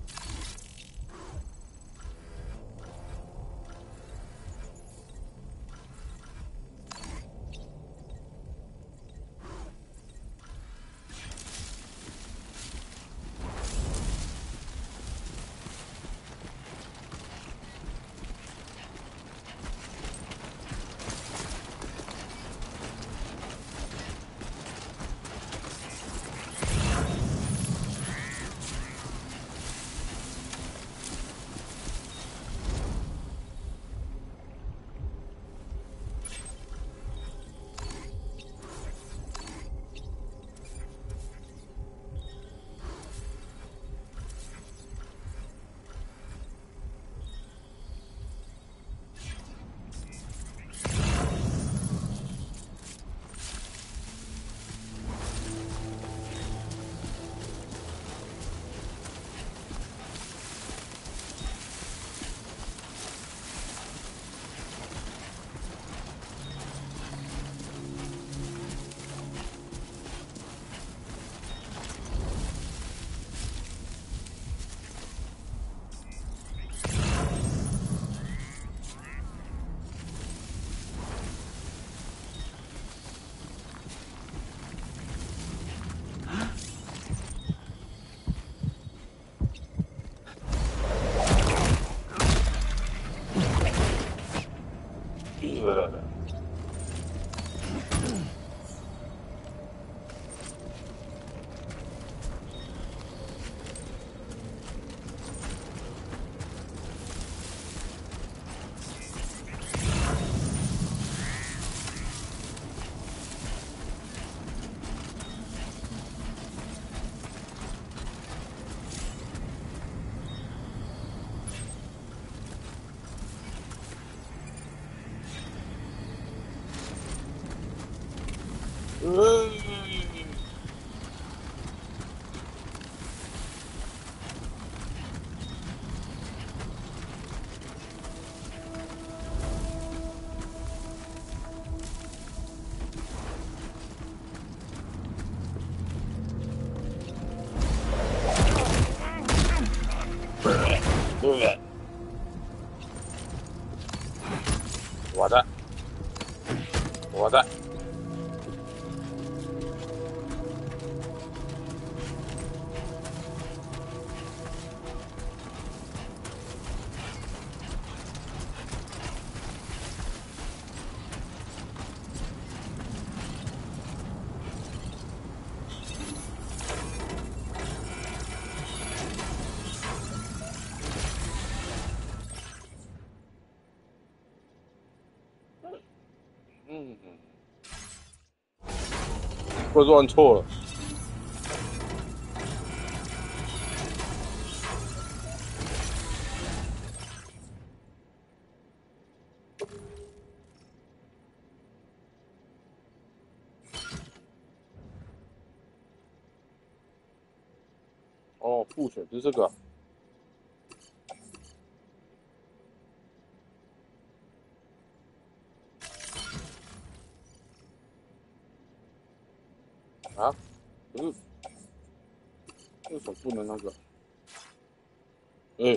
我的。我乱错了。哦，复选是这个。啊？什么不能那个？哎、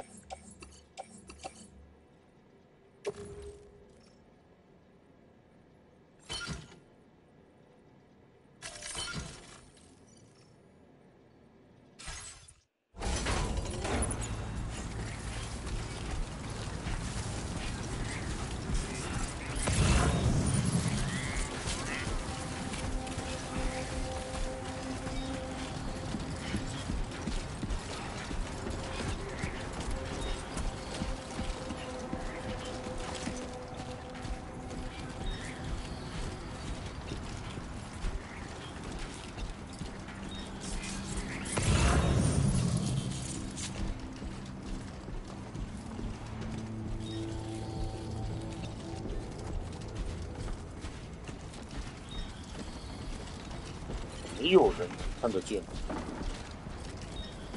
没有人看得见，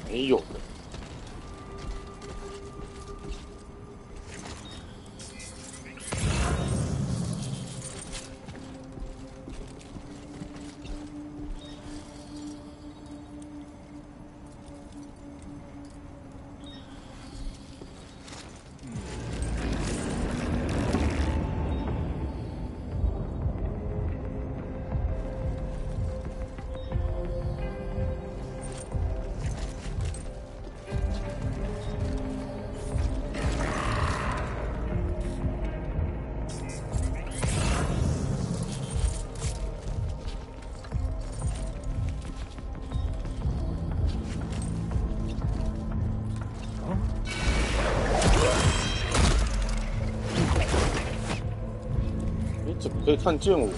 没有人。你怎么可以看见我？嘿。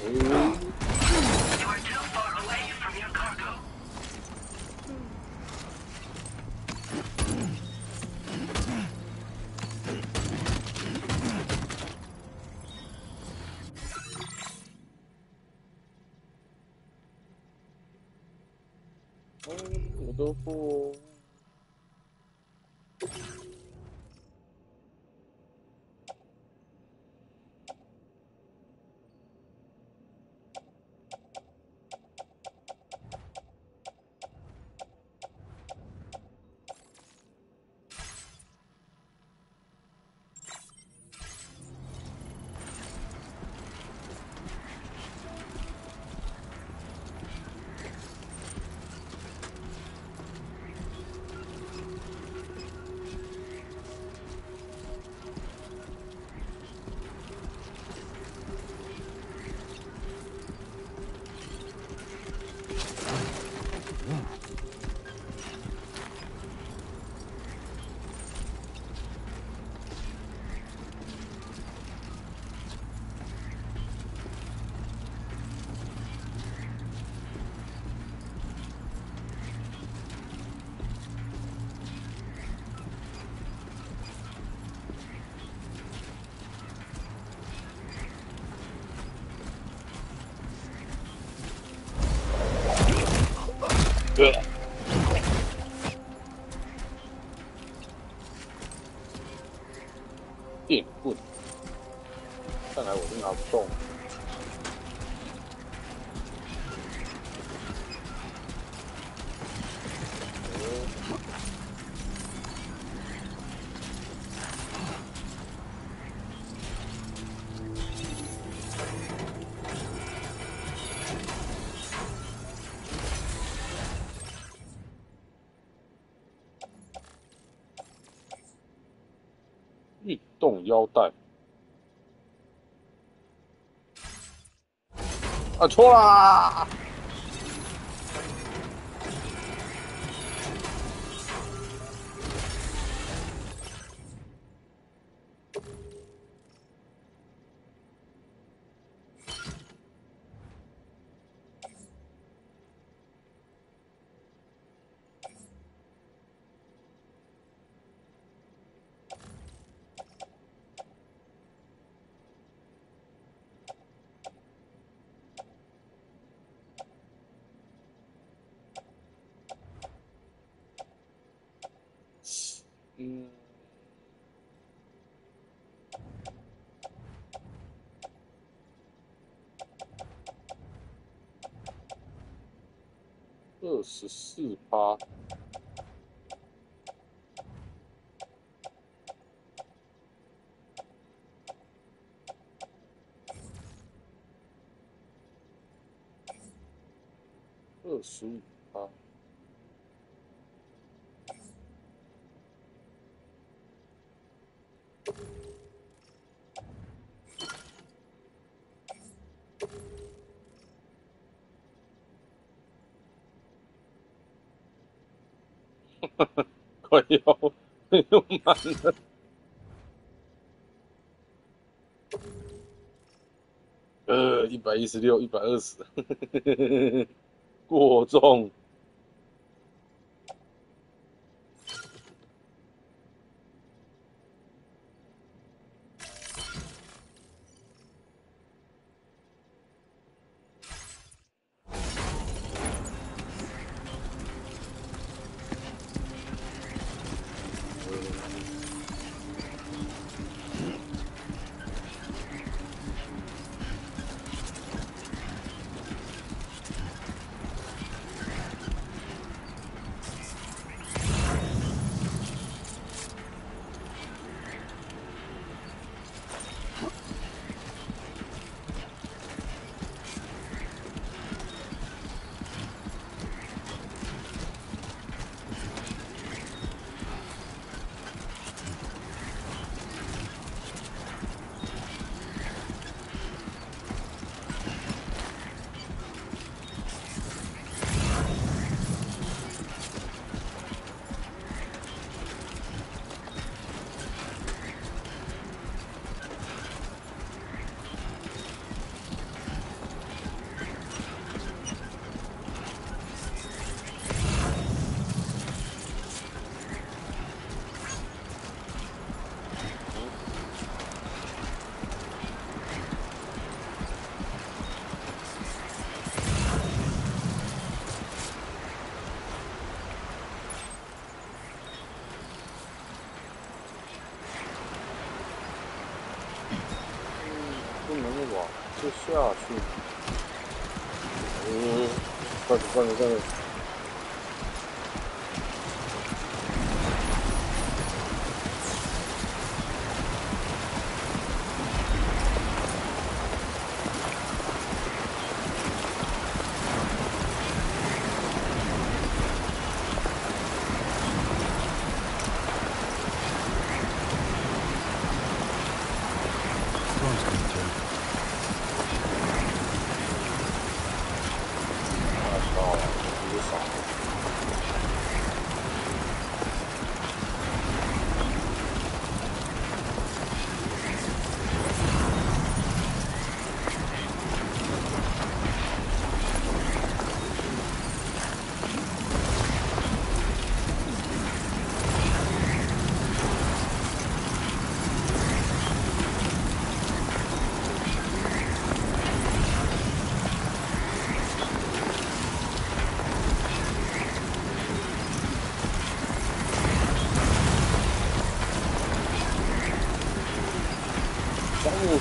You are too far away from your cargo. 我的货。电棍，看来我是拿不动。运动腰带，啊，错啦！嗯。24%，25%。快要用满了。116、120，过重。不能往这下去。快点！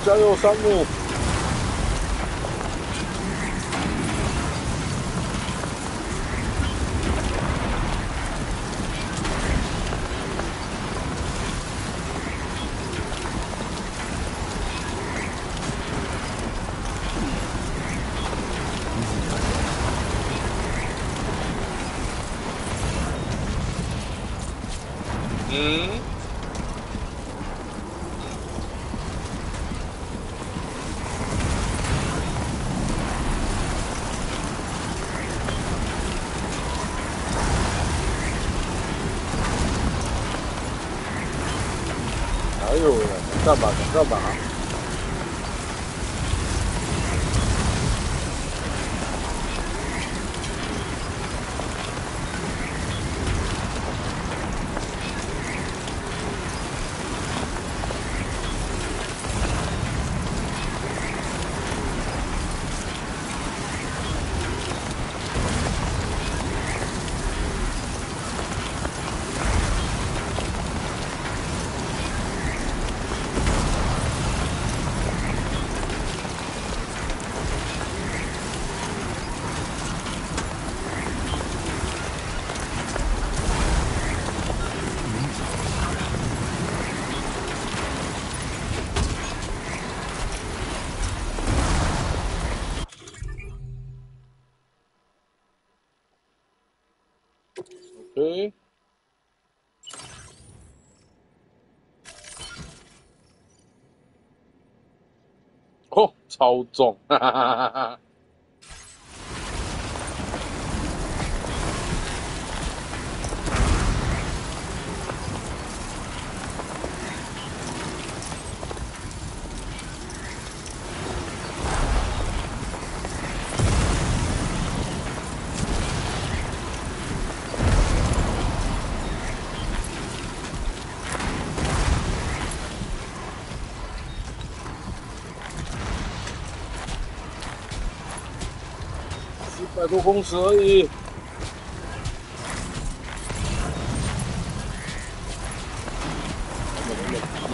加油，山姆！哎呦喂，干嘛？诶，哦，超重，哈哈哈哈哈！100多公尺而已。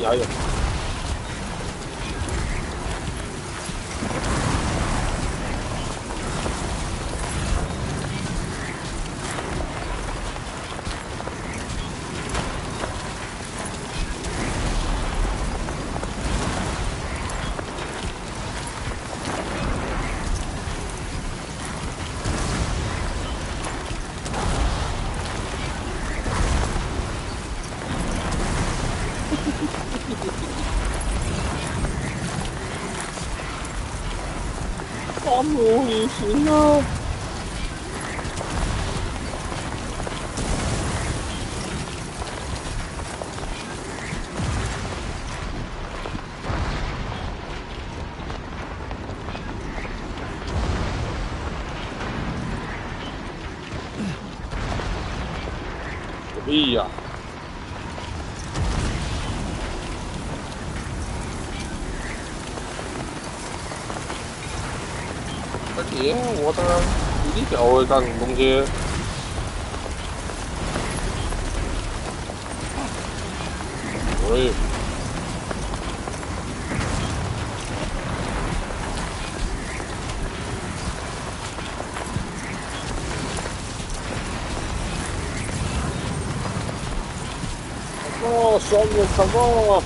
还有。花木旅行啊！可以呀！我的体力条会干什么东西？喂！哦，双眼什么？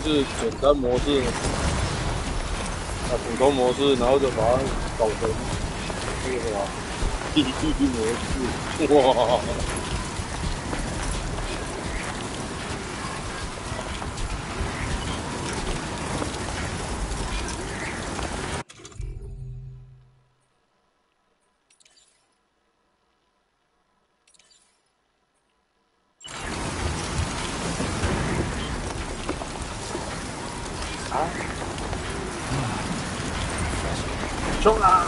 是简单模式，普通模式，然后就把它搞成那个什么地狱模式，哇！冲啊！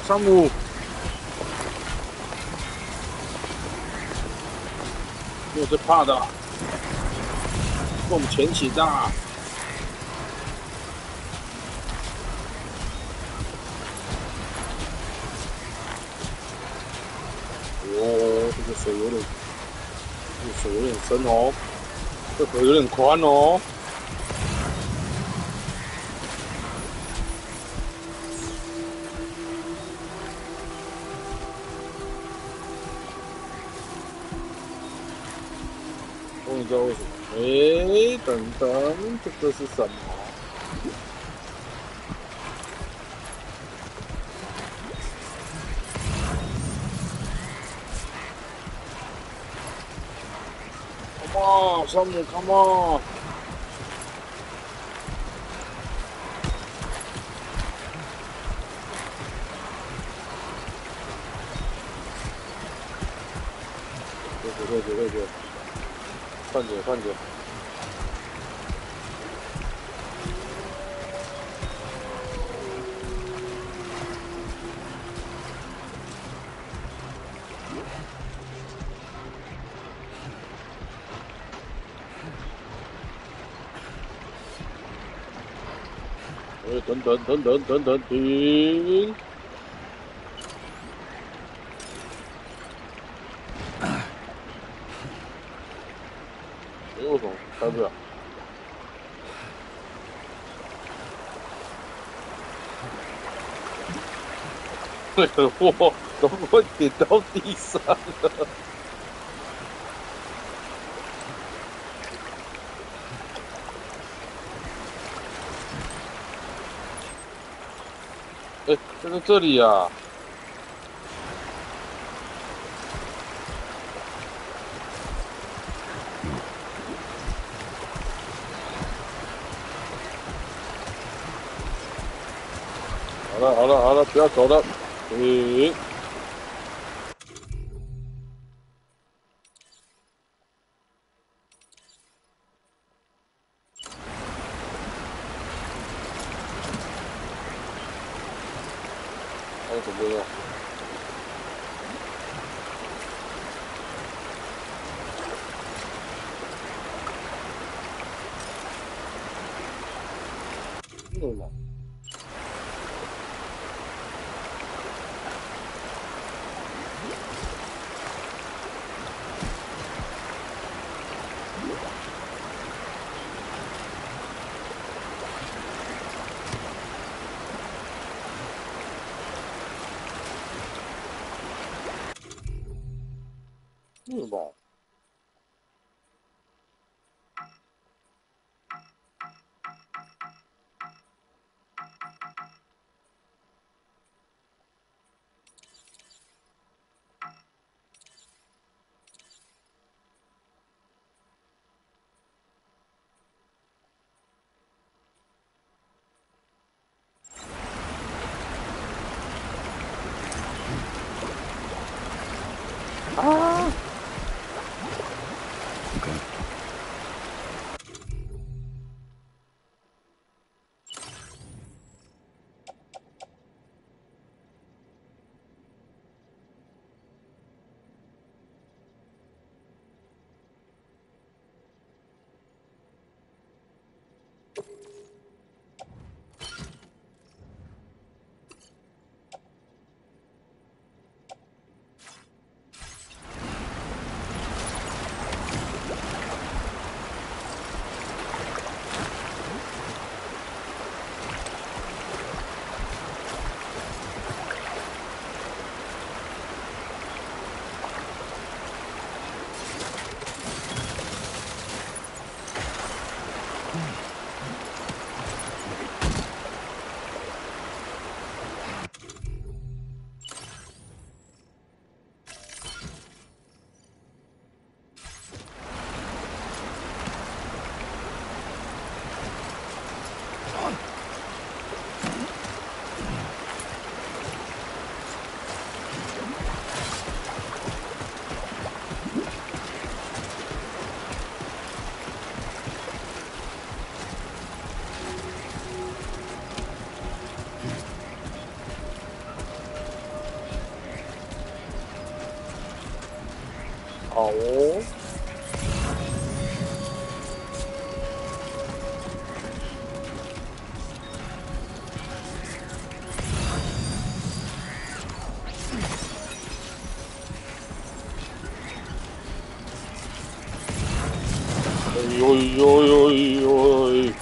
山姆，没有在怕的，跟我们前行的。哦，这个水有点，这个水有点深哦，这河有点宽哦。不知道为什么？哎，等等，这个是什么？Come on， 山姆 ，Come on！ 对，快点！等，停！哎，为什么开不了？那个货怎么会点到地上了？哎，就在这里啊！好了，不要走了，停！还有什么用？对嘛？对吧？啊！好哦。哎呦！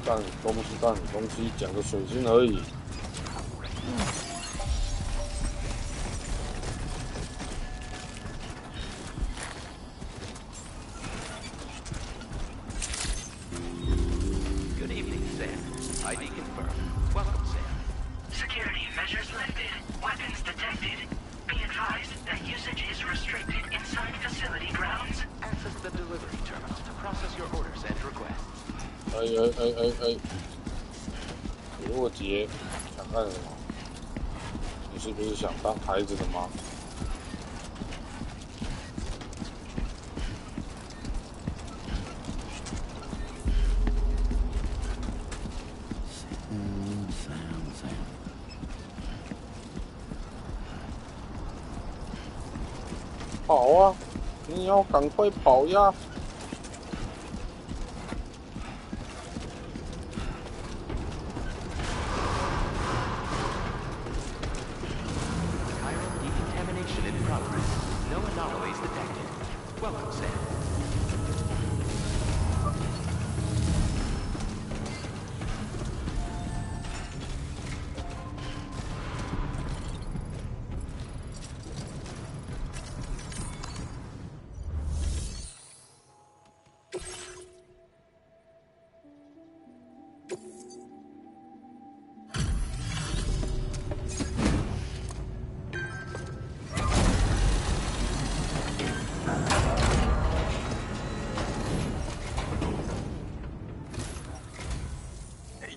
干都不是干东西，捡个水晶而已。Good evening, Sam. ID confirmed. Welcome, Sam. Security measures lifted. Weapons detected. Be advised that usage is restricted inside facility grounds. Access the delivery terminal to process your orders and requests. 哎！若杰，想干什么？你是不是想当孩子的妈？跑啊！你要赶快跑呀！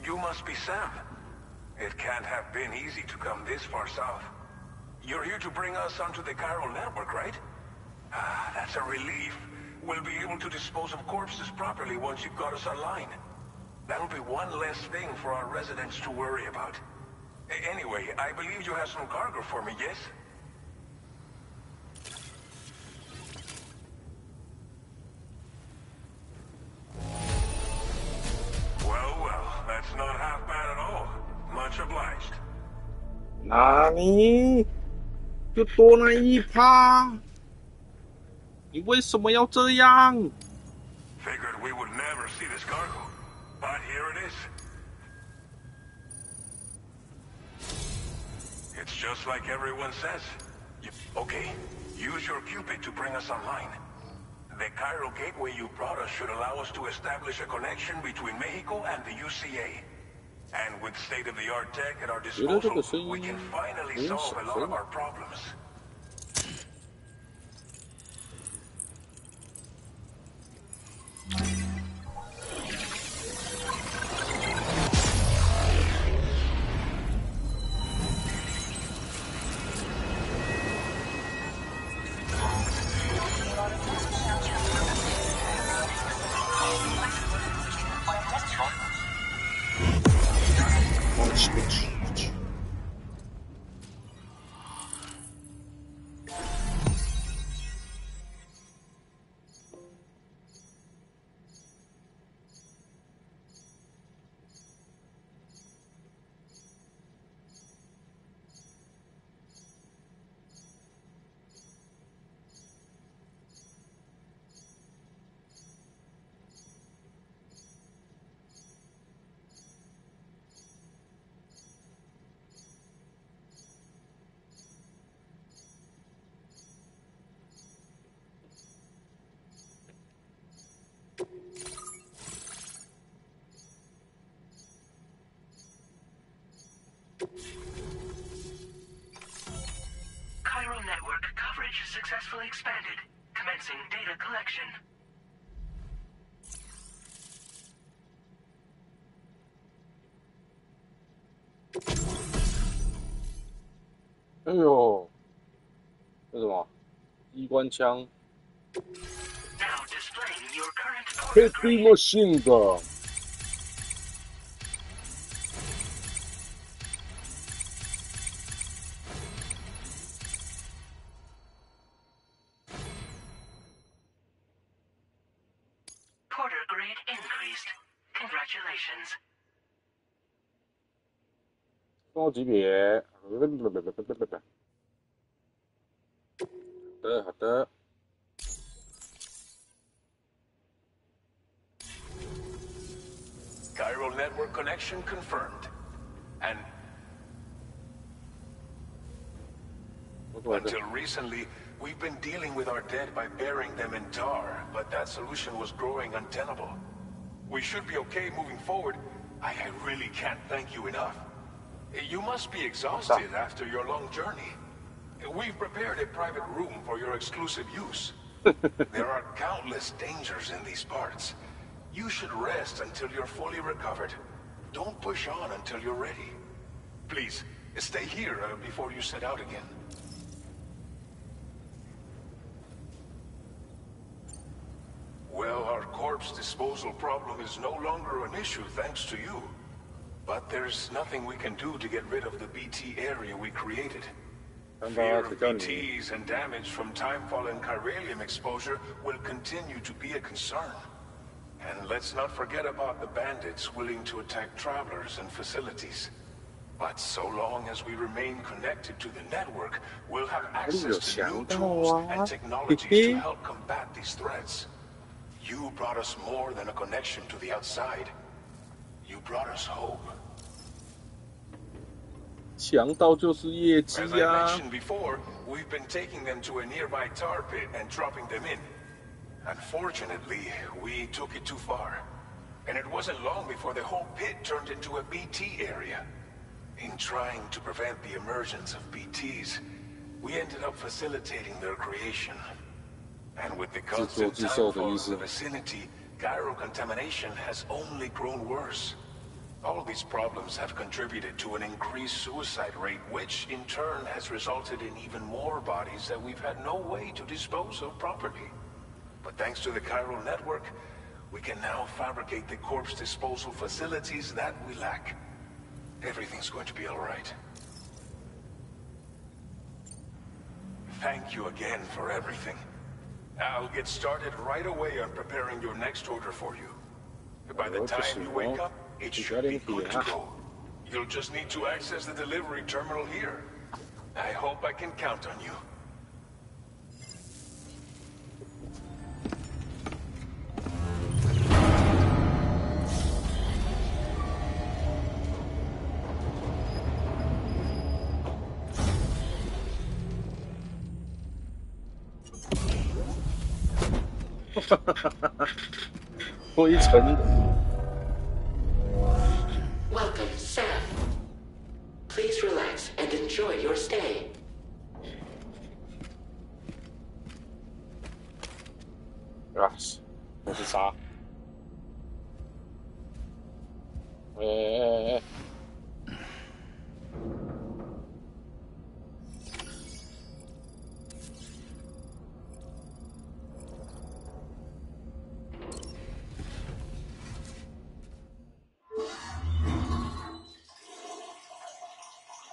You must be Sam. It can't have been easy to come this far south. You're here to bring us onto the chiral network, right? Ah, that's a relief. We'll be able to dispose of corpses properly once you've got us online. That'll be one less thing for our residents to worry about. Anyway, I believe you have some cargo for me, yes? Well, that's not half bad at all. Much obliged. 哪里？就多那一趴？你为什么要这样？ Figured we would never see this cargo, but here it is. It's just like everyone says. Okay, use your Cupid to bring us online. The chiral gateway you brought us should allow us to establish a connection between Mexico and the UCA. And with state-of-the-art tech at our disposal, we can finally solve a lot of our problems. Chiral network coverage successfully expanded. Commencing data collection. 哎呦，这什么？机关枪 Now displaying your current，Heavy order grade. machine gun。Porter grade increased. Congratulations. 高级别，好的。 Chiral network connection confirmed. And until recently, we've been dealing with our dead by burying them in tar, but that solution was growing untenable. We should be okay moving forward. I really can't thank you enough. You must be exhausted after your long journey. We've prepared a private room for your exclusive use. There are countless dangers in these parts. You should rest until you're fully recovered. Don't push on until you're ready. Please, stay here before you set out again. Well, our corpse disposal problem is no longer an issue thanks to you. But there's nothing we can do to get rid of the BT area we created. Fear of BTs and damage from timefall and chiralium exposure will continue to be a concern. And let's not forget about the bandits willing to attack travelers and facilities. But so long as we remain connected to the network, we'll have access to new tools and technologies to help combat these threats. You brought us more than a connection to the outside. You brought us hope. 强盗就是业绩 As I 啊！ mentioned before, we've been taking them to a nearby tar pit and dropping them in. Unfortunately, we took it too far. And it wasn't long before the whole pit turned into a BT area. In trying to prevent the emergence of BTs, we ended up facilitating their creation. And with the constant timefall in the vicinity, chiral contamination has only grown worse. All of these problems have contributed to an increased suicide rate, which in turn has resulted in even more bodies that we've had no way to dispose of properly. But thanks to the chiral network, we can now fabricate the corpse disposal facilities that we lack. Everything's going to be all right. Thank you again for everything. I'll get started right away on preparing your next order for you. By the time you wake up, it should be good to go. You'll just need to access the delivery terminal here. I hope I can count on you.灰尘。Welcome, Sam. Please relax and enjoy your stay. 啊，那是啥？哎！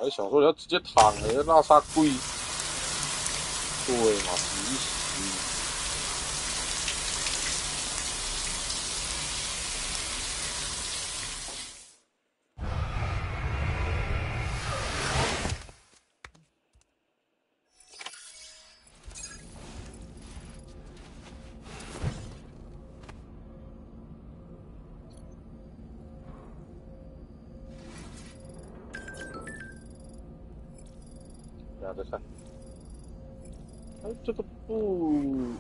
还想说要直接躺了，拉萨贵。对嘛，洗一洗。再看，哎，这个不，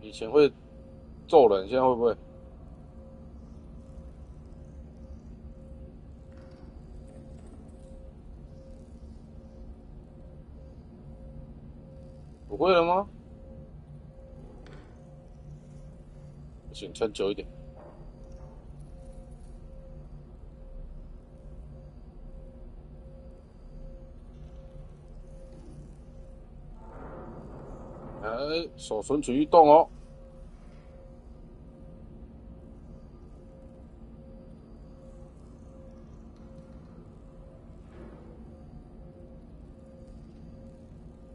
以前会揍人，现在会不会？不会了吗？不行，撑久一点。哎，手存取一动哦。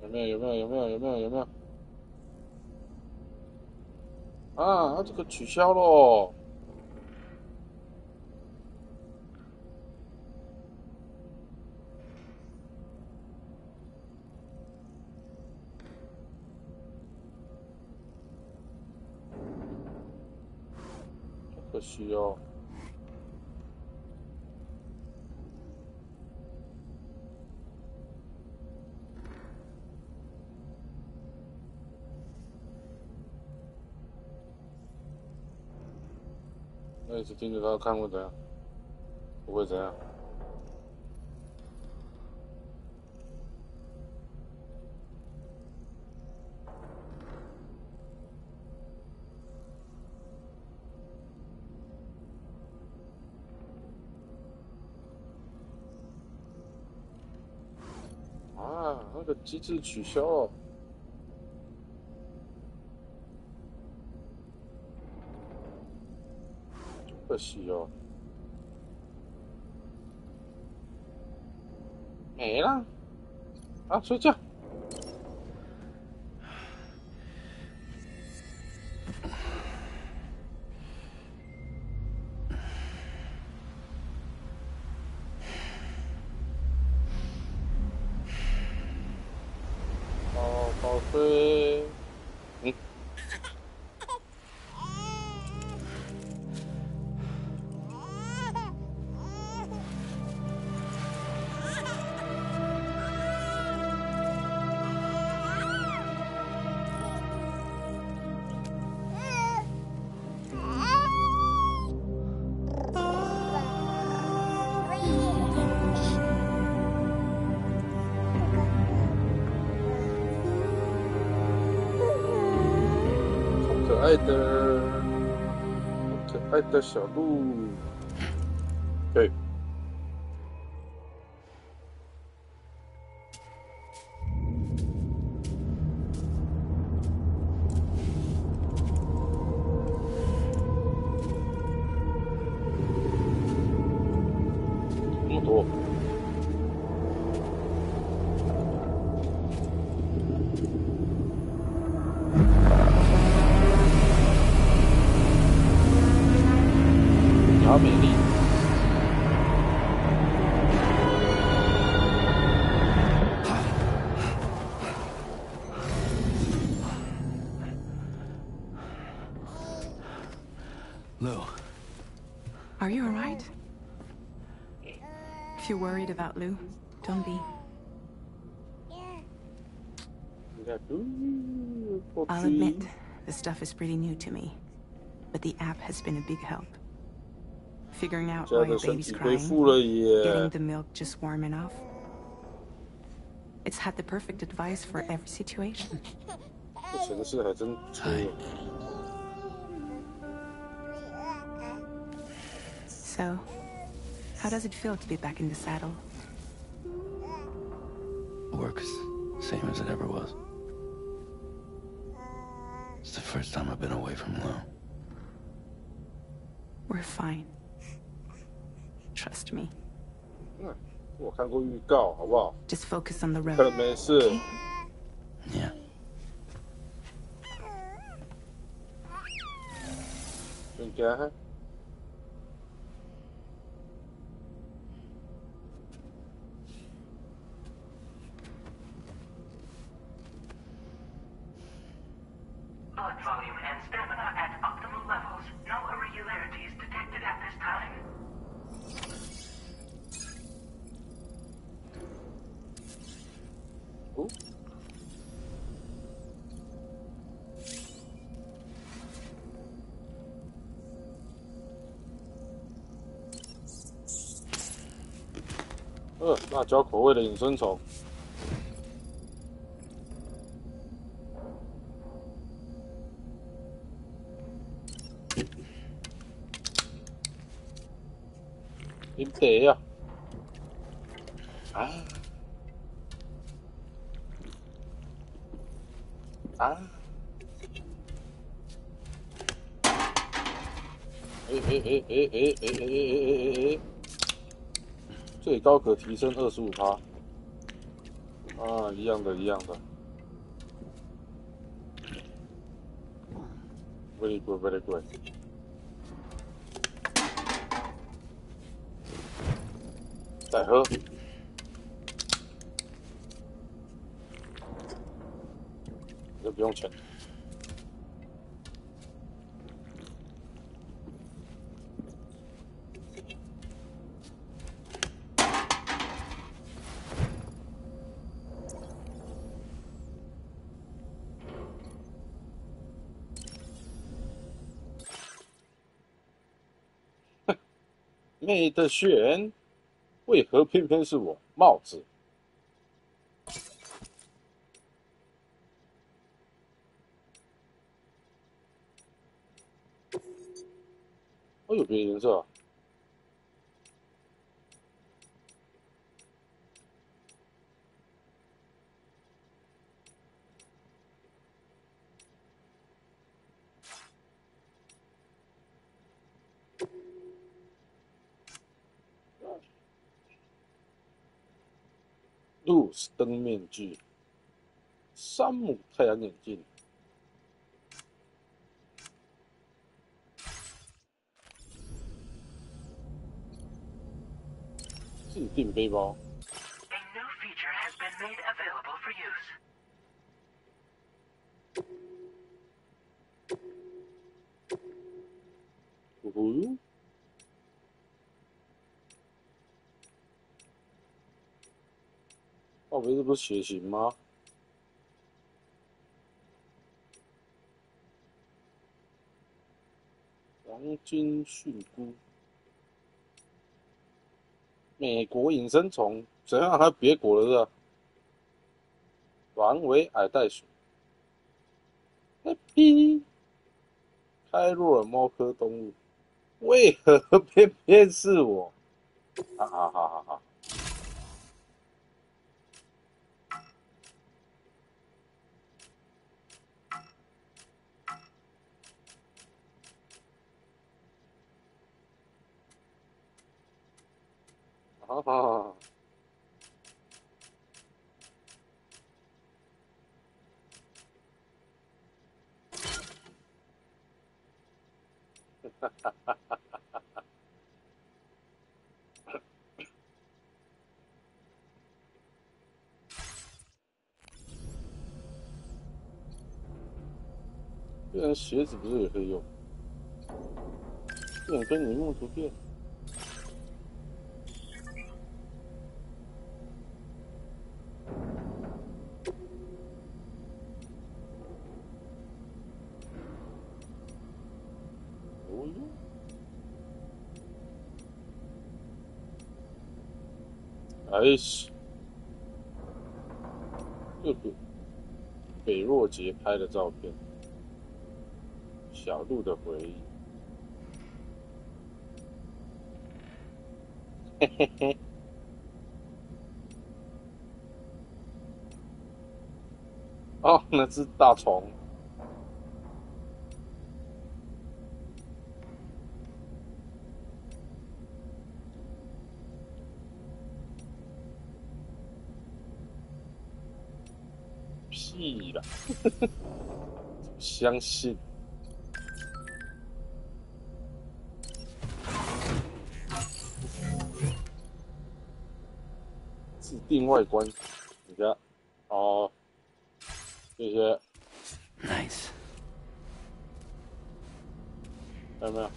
有没有？啊，这个取消咯。可惜哦。那一直盯着他看会怎样？不会怎样。啊，那个机制取消了。可惜哦，没了。啊，睡觉。宝贝。爱的，可爱的小鹿。对。这么多。好美丽。Lou. Are you alright? If you're worried about Lou, don't be. I'll admit, the stuff is pretty new to me, but the app has been a big help. Figuring out why your baby's crying, getting the milk just warm enough. It's had the perfect advice for every situation. So, how does it feel to be back in the saddle? Works same as it ever was. It's the first time I've been away from Lou. We're fine. Trust me. 我看过预告，好不好？ Just focus on the road. 可能没事。Okay? Yeah. 应该。Blood volume and stamina at optimal levels. No irregularities detected at this time. Oh. 辣椒口味的隐身虫。你得呀！啊！啊！最高可提升25%。啊，一样的，一样的。Very good, very good。再喝。这不用钱。没得选，为何偏偏是我？帽子。哦，有别的颜色啊。露丝灯面具，山姆太阳眼镜，自定背包。A new feature has been made available for use. 哦，哦，这不是血型吗？黄金蕈菇，美国隐身虫，怎样还有别国的是吧？环尾矮袋鼠 ，Happy。开若尔猫科动物，为何偏偏是我？哈哈哈哈哈！哈哈！哈哈哈哈哈！这人鞋子不是也可以用？变更荧幕图片。哦哟！哎是，这个北若杰拍的照片，小鹿的回忆。嘿嘿嘿。哦，那只大虫。屁啦！相信。自定外观，你看，哦，这些 ，nice， 看到没有？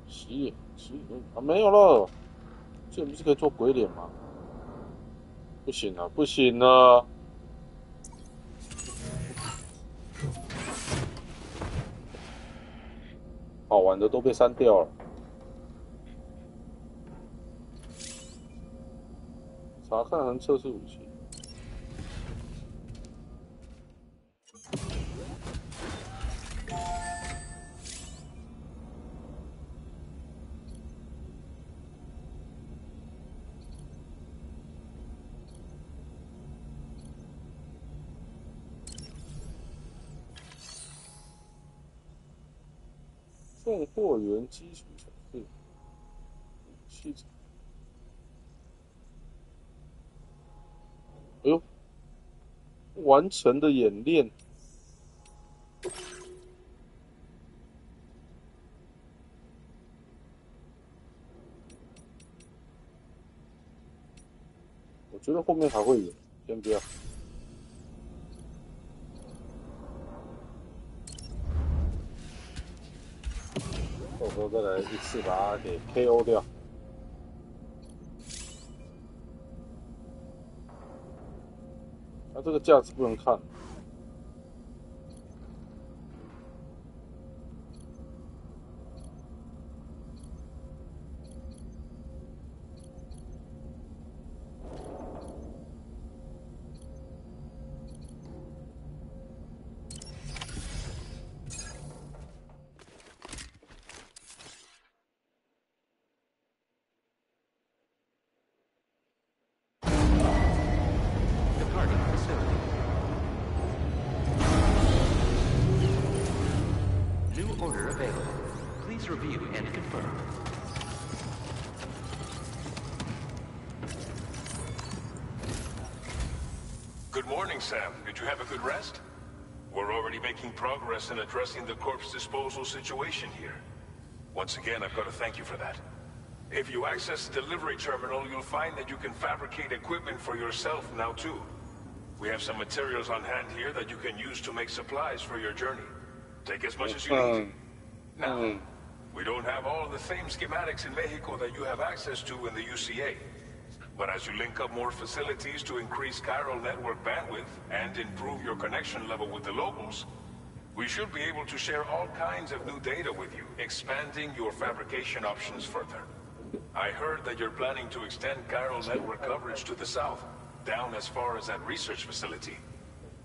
洗脸啊，没有了，这不是可以做鬼脸吗？不行了，不行了！好玩的都被删掉了。查看和测试武器。送货员基础程式，器材。哎呦，完成的演练。我觉得后面还会有，先不要。到时候再来一次把它给 KO 掉。它这个架子不能看。Review and confirm. Good morning, Sam. Did you have a good rest? We're already making progress in addressing the corpse disposal situation here. Once again, I've got to thank you for that. If you access the delivery terminal, you'll find that you can fabricate equipment for yourself now too. We have some materials on hand here that you can use to make supplies for your journey. Take as much as you need. Now, we don't have all the same schematics in Mexico that you have access to in the UCA. But as you link up more facilities to increase chiral network bandwidth and improve your connection level with the locals, we should be able to share all kinds of new data with you, expanding your fabrication options further. I heard that you're planning to extend chiral network coverage to the south, down as far as that research facility.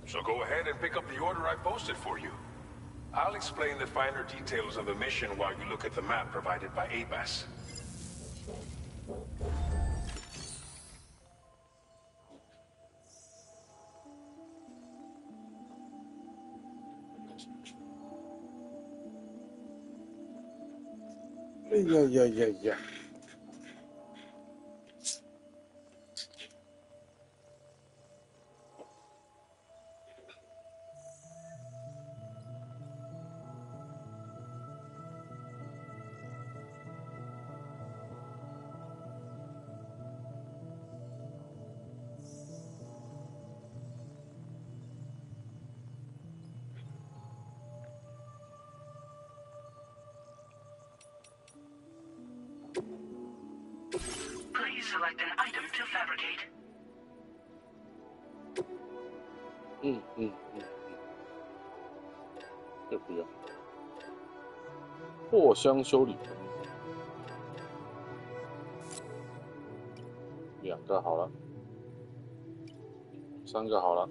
So go ahead and pick up the order I posted for you. I'll explain the finer details of the mission while you look at the map provided by ABAS. Yeah. ，Please select an item to fabricate. 要不要？货箱修理2个好了，3个好了。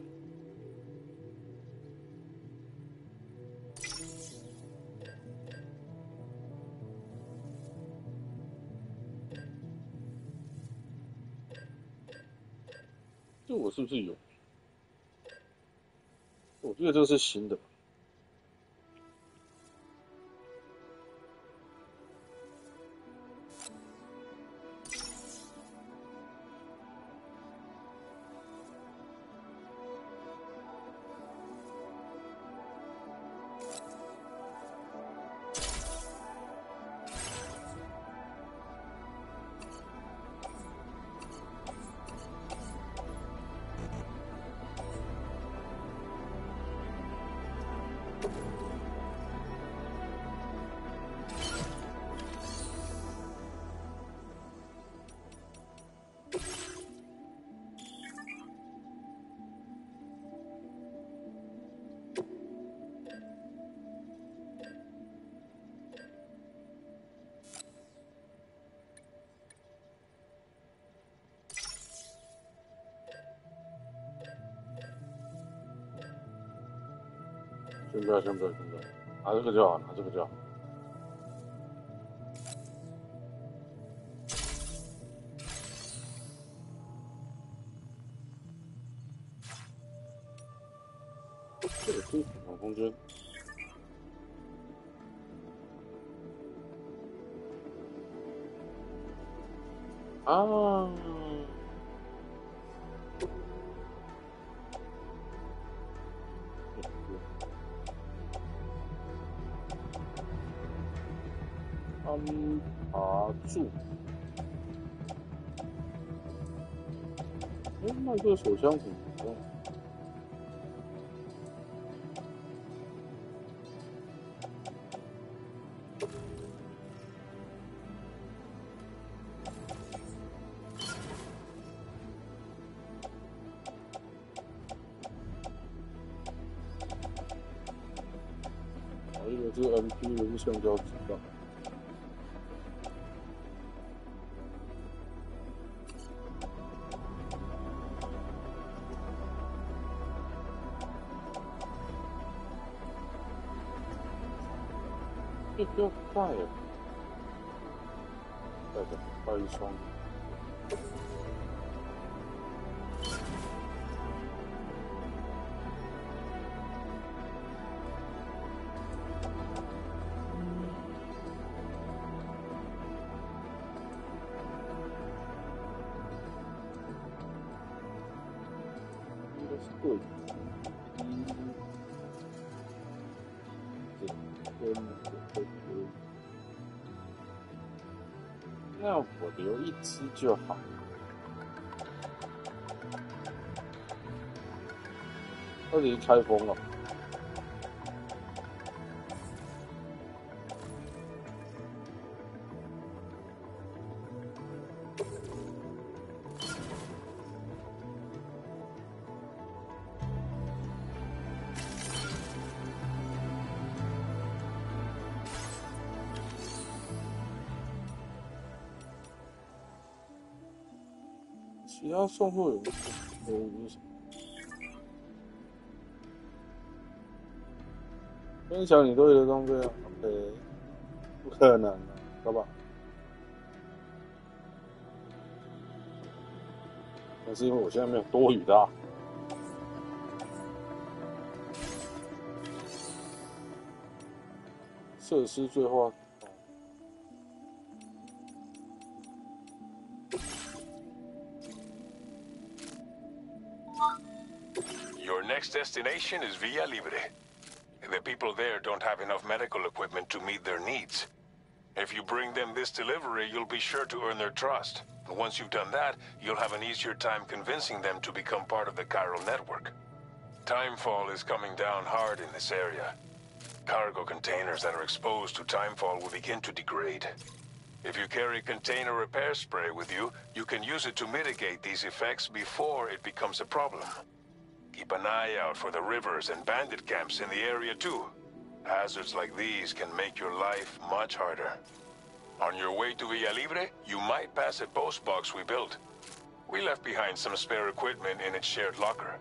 这我是不是有？我觉得这个是新的。先不要，拿这个就好，拿这个就好。这个可以往空间。啊。爬柱。麦克手枪怎么用？我以为这个 MP 的是橡胶子弹。不要带了，带着带一双。应该是对的。那我留1只就好。这里开封了。其他送货有什么？分享你队的装备啊 ？OK， 不可能啊，好吧？那是因为我现在没有多余的啊。设施最化。Your next destination is Villa Libre. The people there don't have enough medical equipment to meet their needs. If you bring them this delivery, you'll be sure to earn their trust. And once you've done that, you'll have an easier time convincing them to become part of the chiral network. Timefall is coming down hard in this area. Cargo containers that are exposed to timefall will begin to degrade. If you carry container repair spray with you, you can use it to mitigate these effects before it becomes a problem. Keep an eye out for the rivers and bandit camps in the area too. Hazards like these can make your life much harder. On your way to Villa Libre, you might pass a post box we built. We left behind some spare equipment in its shared locker.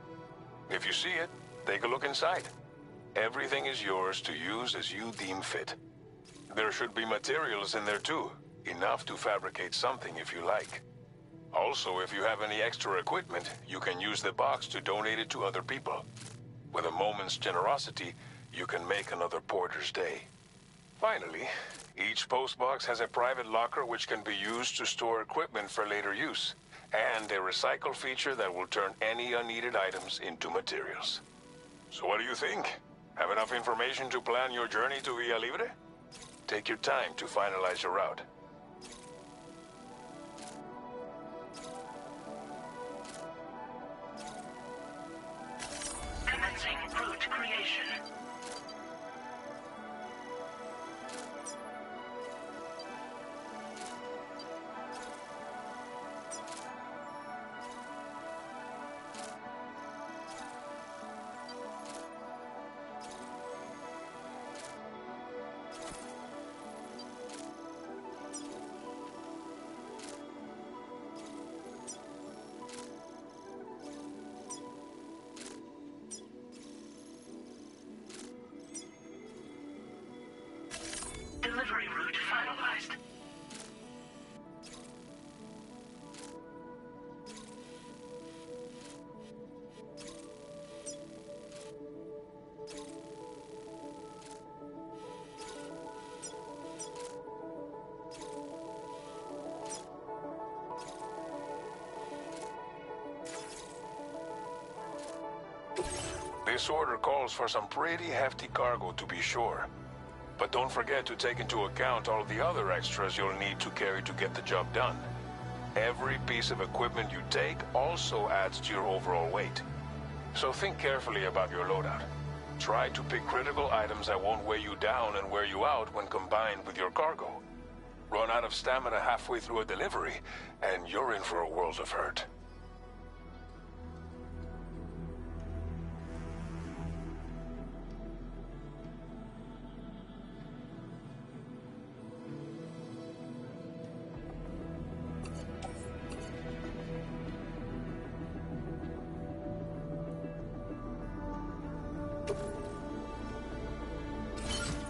If you see it, take a look inside. Everything is yours to use as you deem fit. There should be materials in there too, enough to fabricate something if you like. Also, if you have any extra equipment, you can use the box to donate it to other people. With a moment's generosity, you can make another porter's day. Finally, each postbox has a private locker which can be used to store equipment for later use, and a recycle feature that will turn any unneeded items into materials. So what do you think? Have enough information to plan your journey to Villa Libre? Take your time to finalize your route. Commencing route creation. Delivery route finalized. This order calls for some pretty hefty cargo to be sure. But don't forget to take into account all the other extras you'll need to carry to get the job done. Every piece of equipment you take also adds to your overall weight. So think carefully about your loadout. Try to pick critical items that won't weigh you down and wear you out when combined with your cargo. Run out of stamina halfway through a delivery, and you're in for a world of hurt.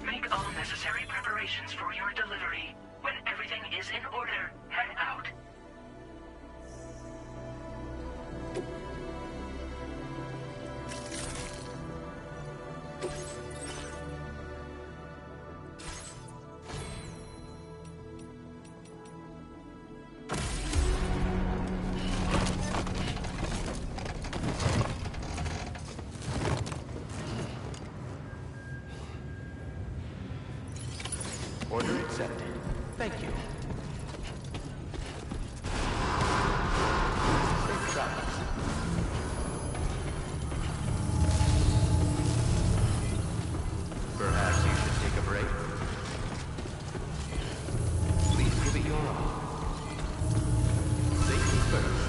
Make all necessary preparations for your delivery. When everything is in order, head out. Order accepted. Thank you. Safe travels. Perhaps you should take a break. Please give it your all. Safety first.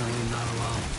definitely not alone.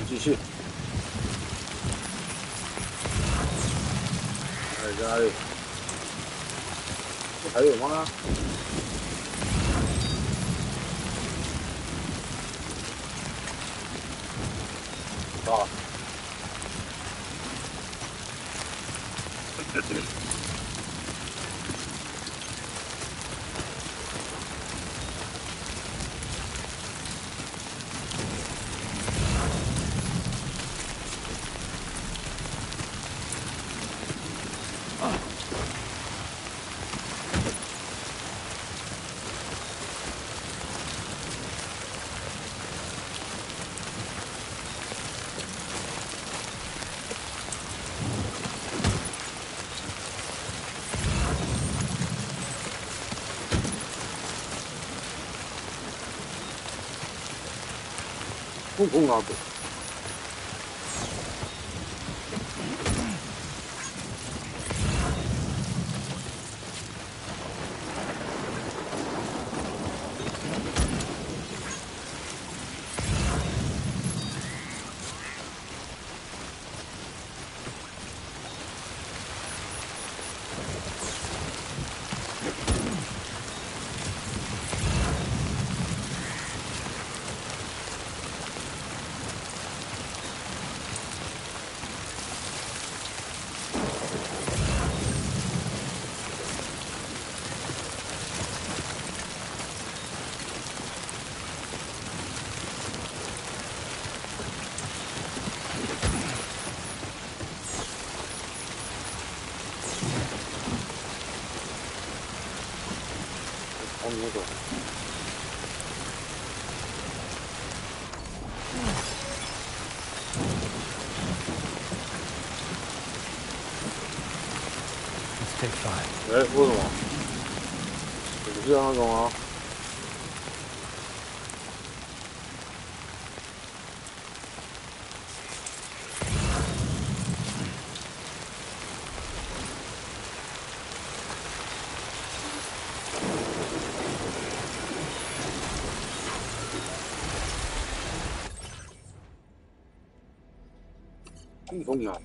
继续，加油！还有吗？啊！空啊！那个。Take 5。哎，为什么？不是那种啊。更重要。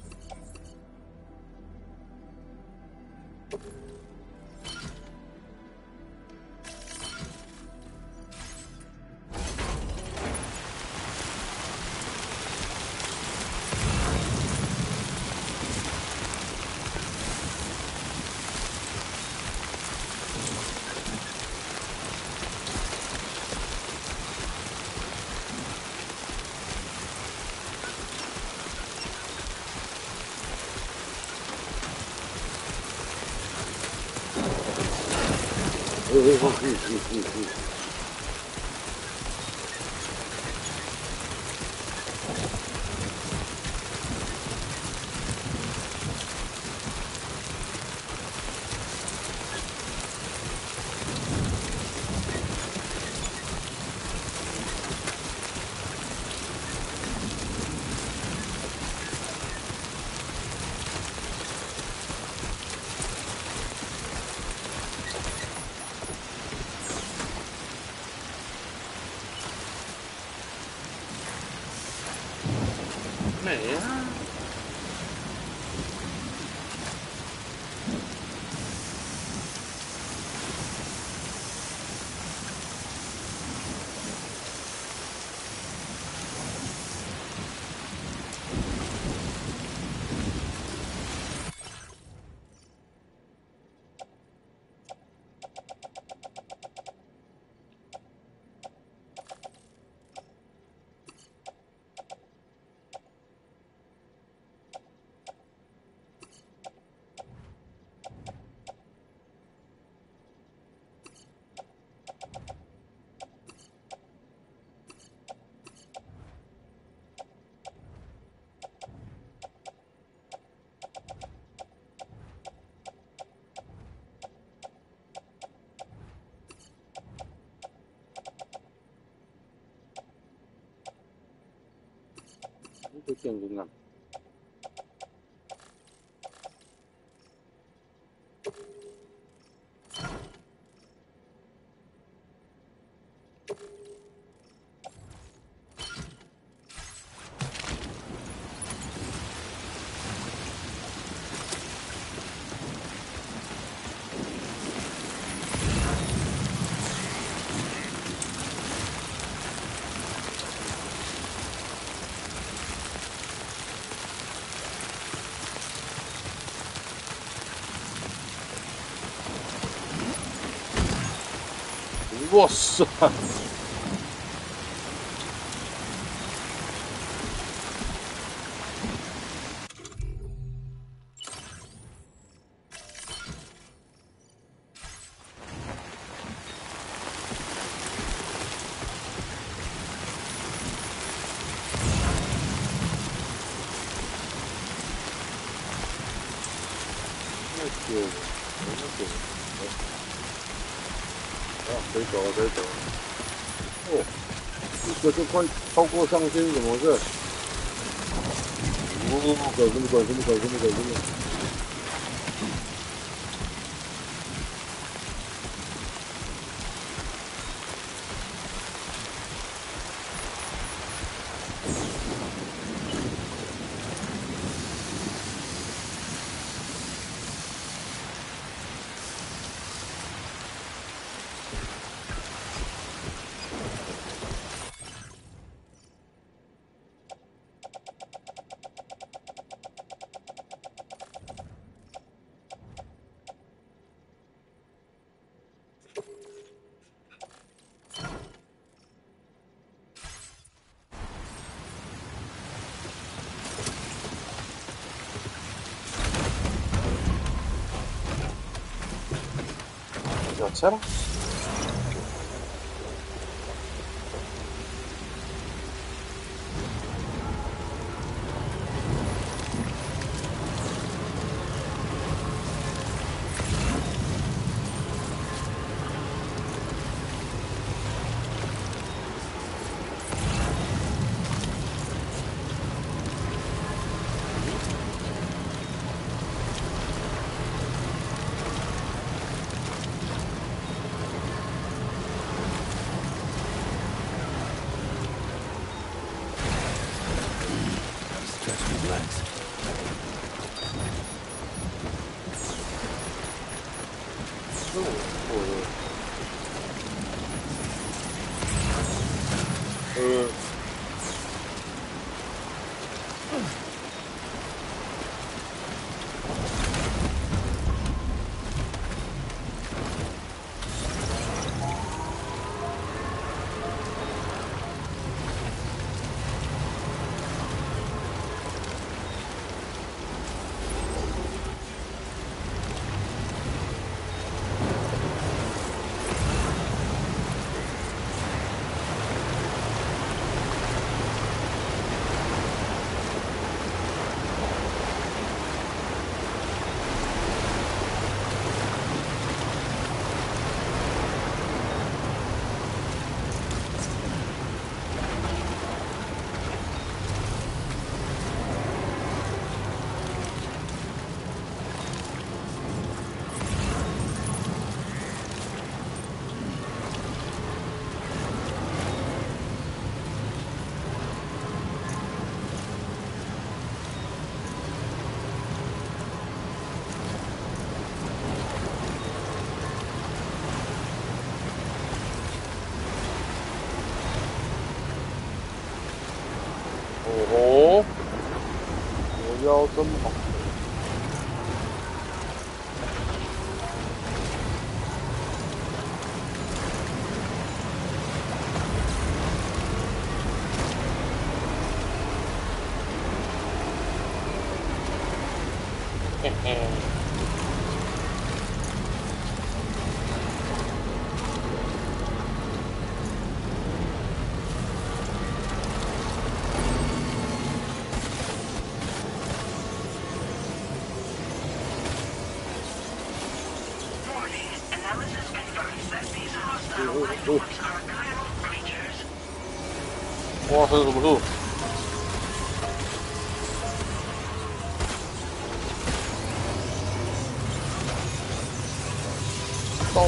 没啊。这电工啊。哇塞！可以走了，可以走了。哦，这就快超过上限，怎么回事？哦，鬼什么鬼？什么鬼？什么鬼？什么？¿Cachara? Oh, 我腰真好。嘿嘿。哇，这是什么树？哦。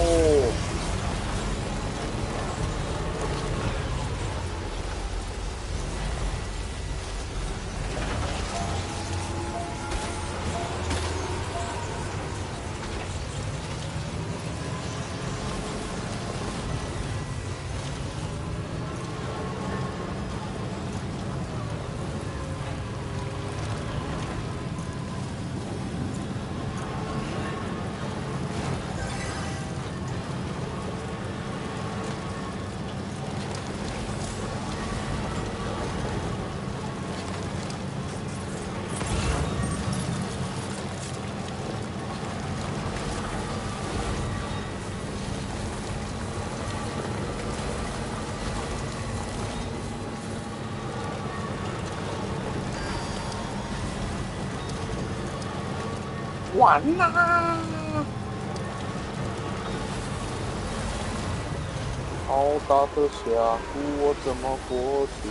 完啦！好大的峡谷，我怎么过去？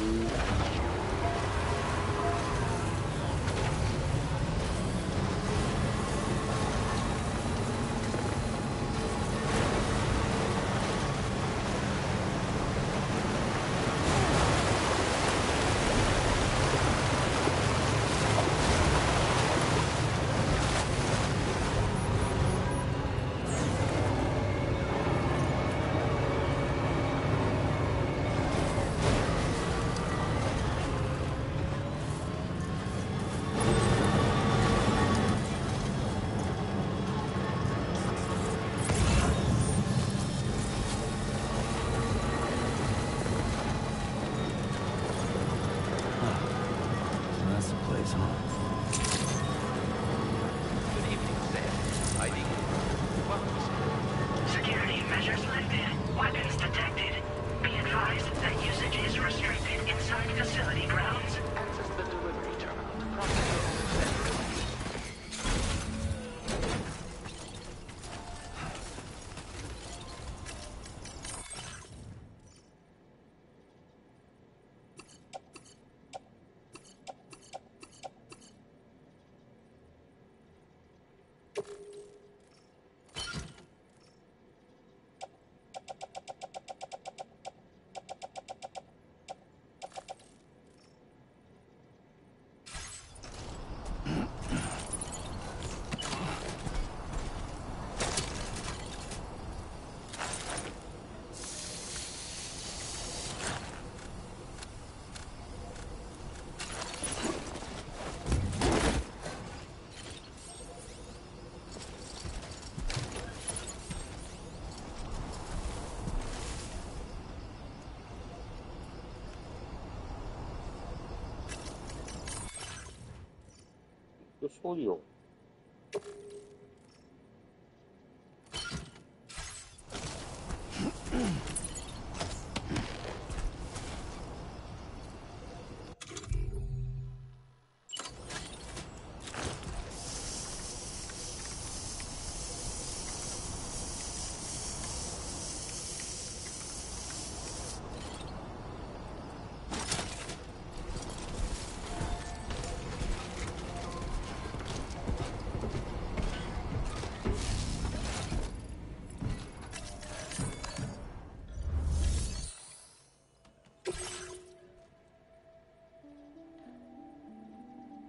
就说有。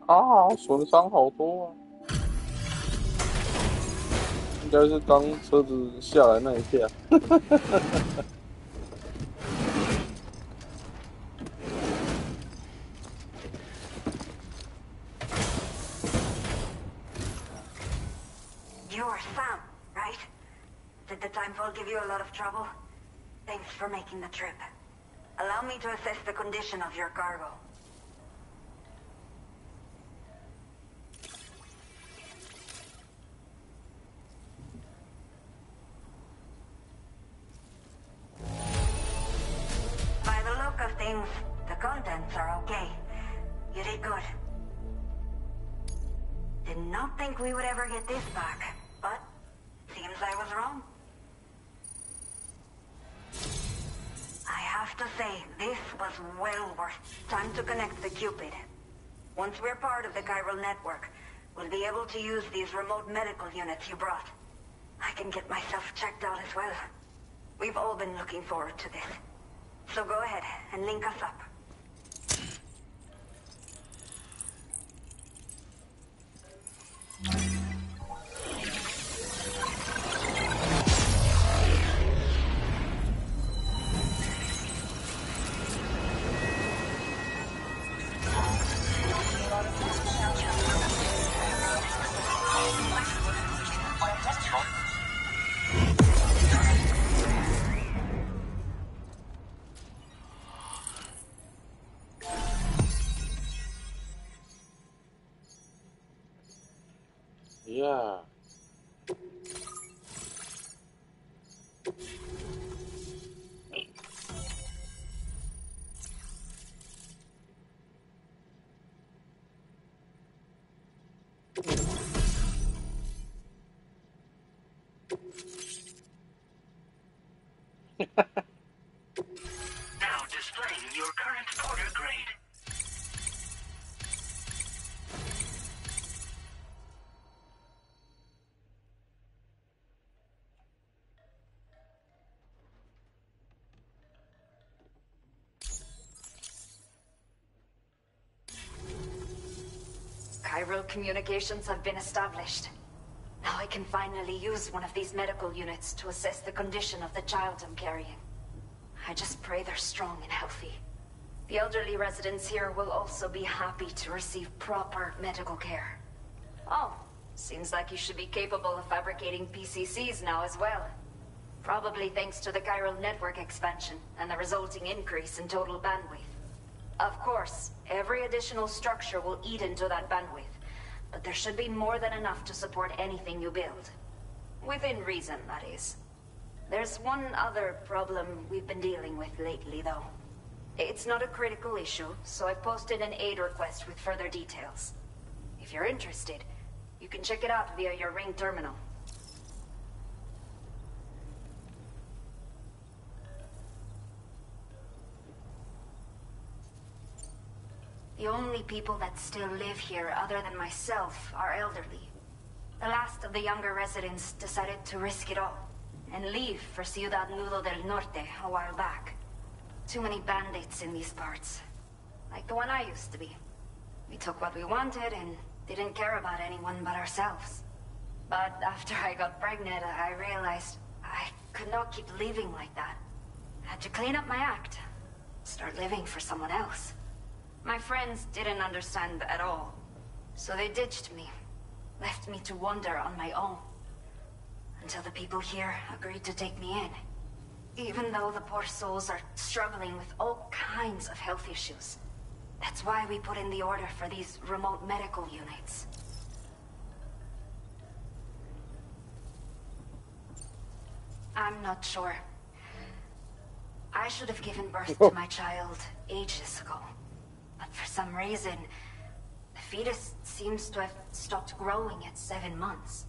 啊，损伤好多啊！应该是刚车子下来那一下。You're Sam, right? Did the timefall give you a lot of trouble? Thanks for making the trip. Allow me to assess the condition of your cargo. By the look of things, the contents are okay. You did good. Did not think we would ever get this back, but seems I was wrong. I have to say, this was well worth. Time to connect the Cupid. Once we're part of the chiral network, we'll be able to use these remote medical units you brought. I can get myself checked out as well. We've all been looking forward to this. So go ahead and link us up. Now displaying your current porter grade. Chiral communications have been established. Now I can finally use one of these medical units to assess the condition of the child I'm carrying. I just pray they're strong and healthy. The elderly residents here will also be happy to receive proper medical care. Oh, seems like you should be capable of fabricating PCCs now as well. Probably thanks to the chiral network expansion and the resulting increase in total bandwidth. Of course, every additional structure will eat into that bandwidth, but there should be more than enough to support anything you build. Within reason, that is. There's one other problem we've been dealing with lately, though. It's not a critical issue, so I've posted an aid request with further details. If you're interested, you can check it out via your ring terminal. The only people that still live here other than myself are elderly. The last of the younger residents decided to risk it all and leave for Ciudad Nudo del Norte a while back. Too many bandits in these parts. Like the one I used to be. We took what we wanted and didn't care about anyone but ourselves. But after I got pregnant, I realized I could not keep living like that. I had to clean up my act. Start living for someone else. My friends didn't understand at all. So they ditched me. Left me to wander on my own. Until the people here agreed to take me in. Even though the poor souls are struggling with all kinds of health issues. That's why we put in the order for these remote medical units. I'm not sure. I should have given birth to my child ages ago. But for some reason, the fetus seems to have stopped growing at 7 months.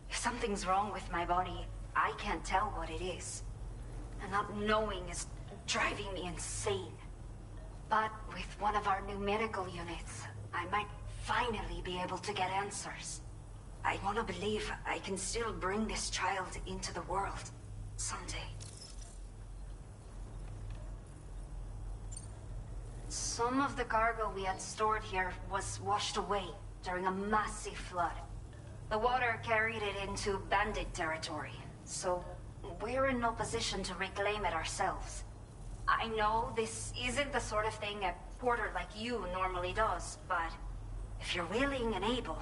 If something's wrong with my body, I can't tell what it is. And not knowing is driving me insane. But with one of our new medical units, I might finally be able to get answers. I want to believe I can still bring this child into the world someday. Some of the cargo we had stored here was washed away during a massive flood. The water carried it into bandit territory, so we're in no position to reclaim it ourselves. I know this isn't the sort of thing a porter like you normally does, but if you're willing and able,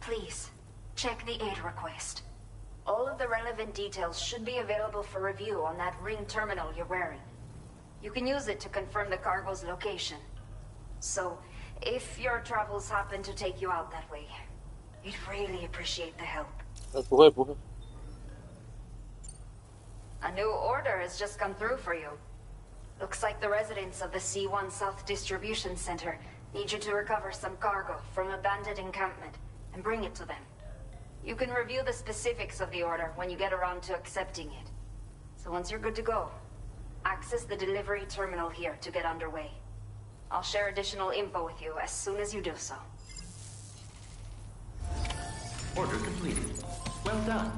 please, check the aid request. All of the relevant details should be available for review on that ring terminal you're wearing. You can use it to confirm the cargo's location. So, if your travels happen to take you out that way, we'd really appreciate the help. A new order has just come through for you. Looks like the residents of the C1 South Distribution Center need you to recover some cargo from a bandit encampment and bring it to them. You can review the specifics of the order when you get around to accepting it. So once you're good to go, access the delivery terminal here to get underway. I'll share additional info with you as soon as you do so. Order completed. Well done.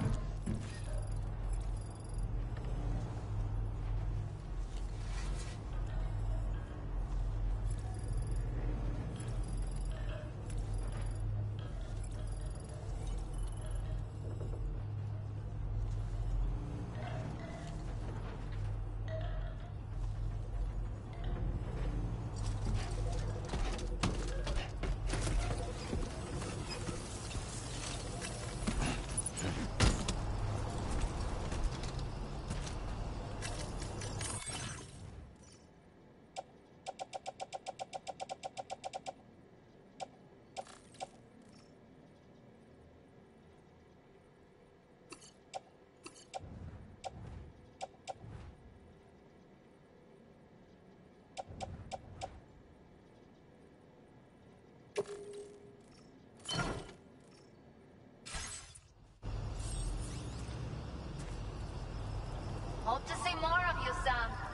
Hope to see more of you, Sam.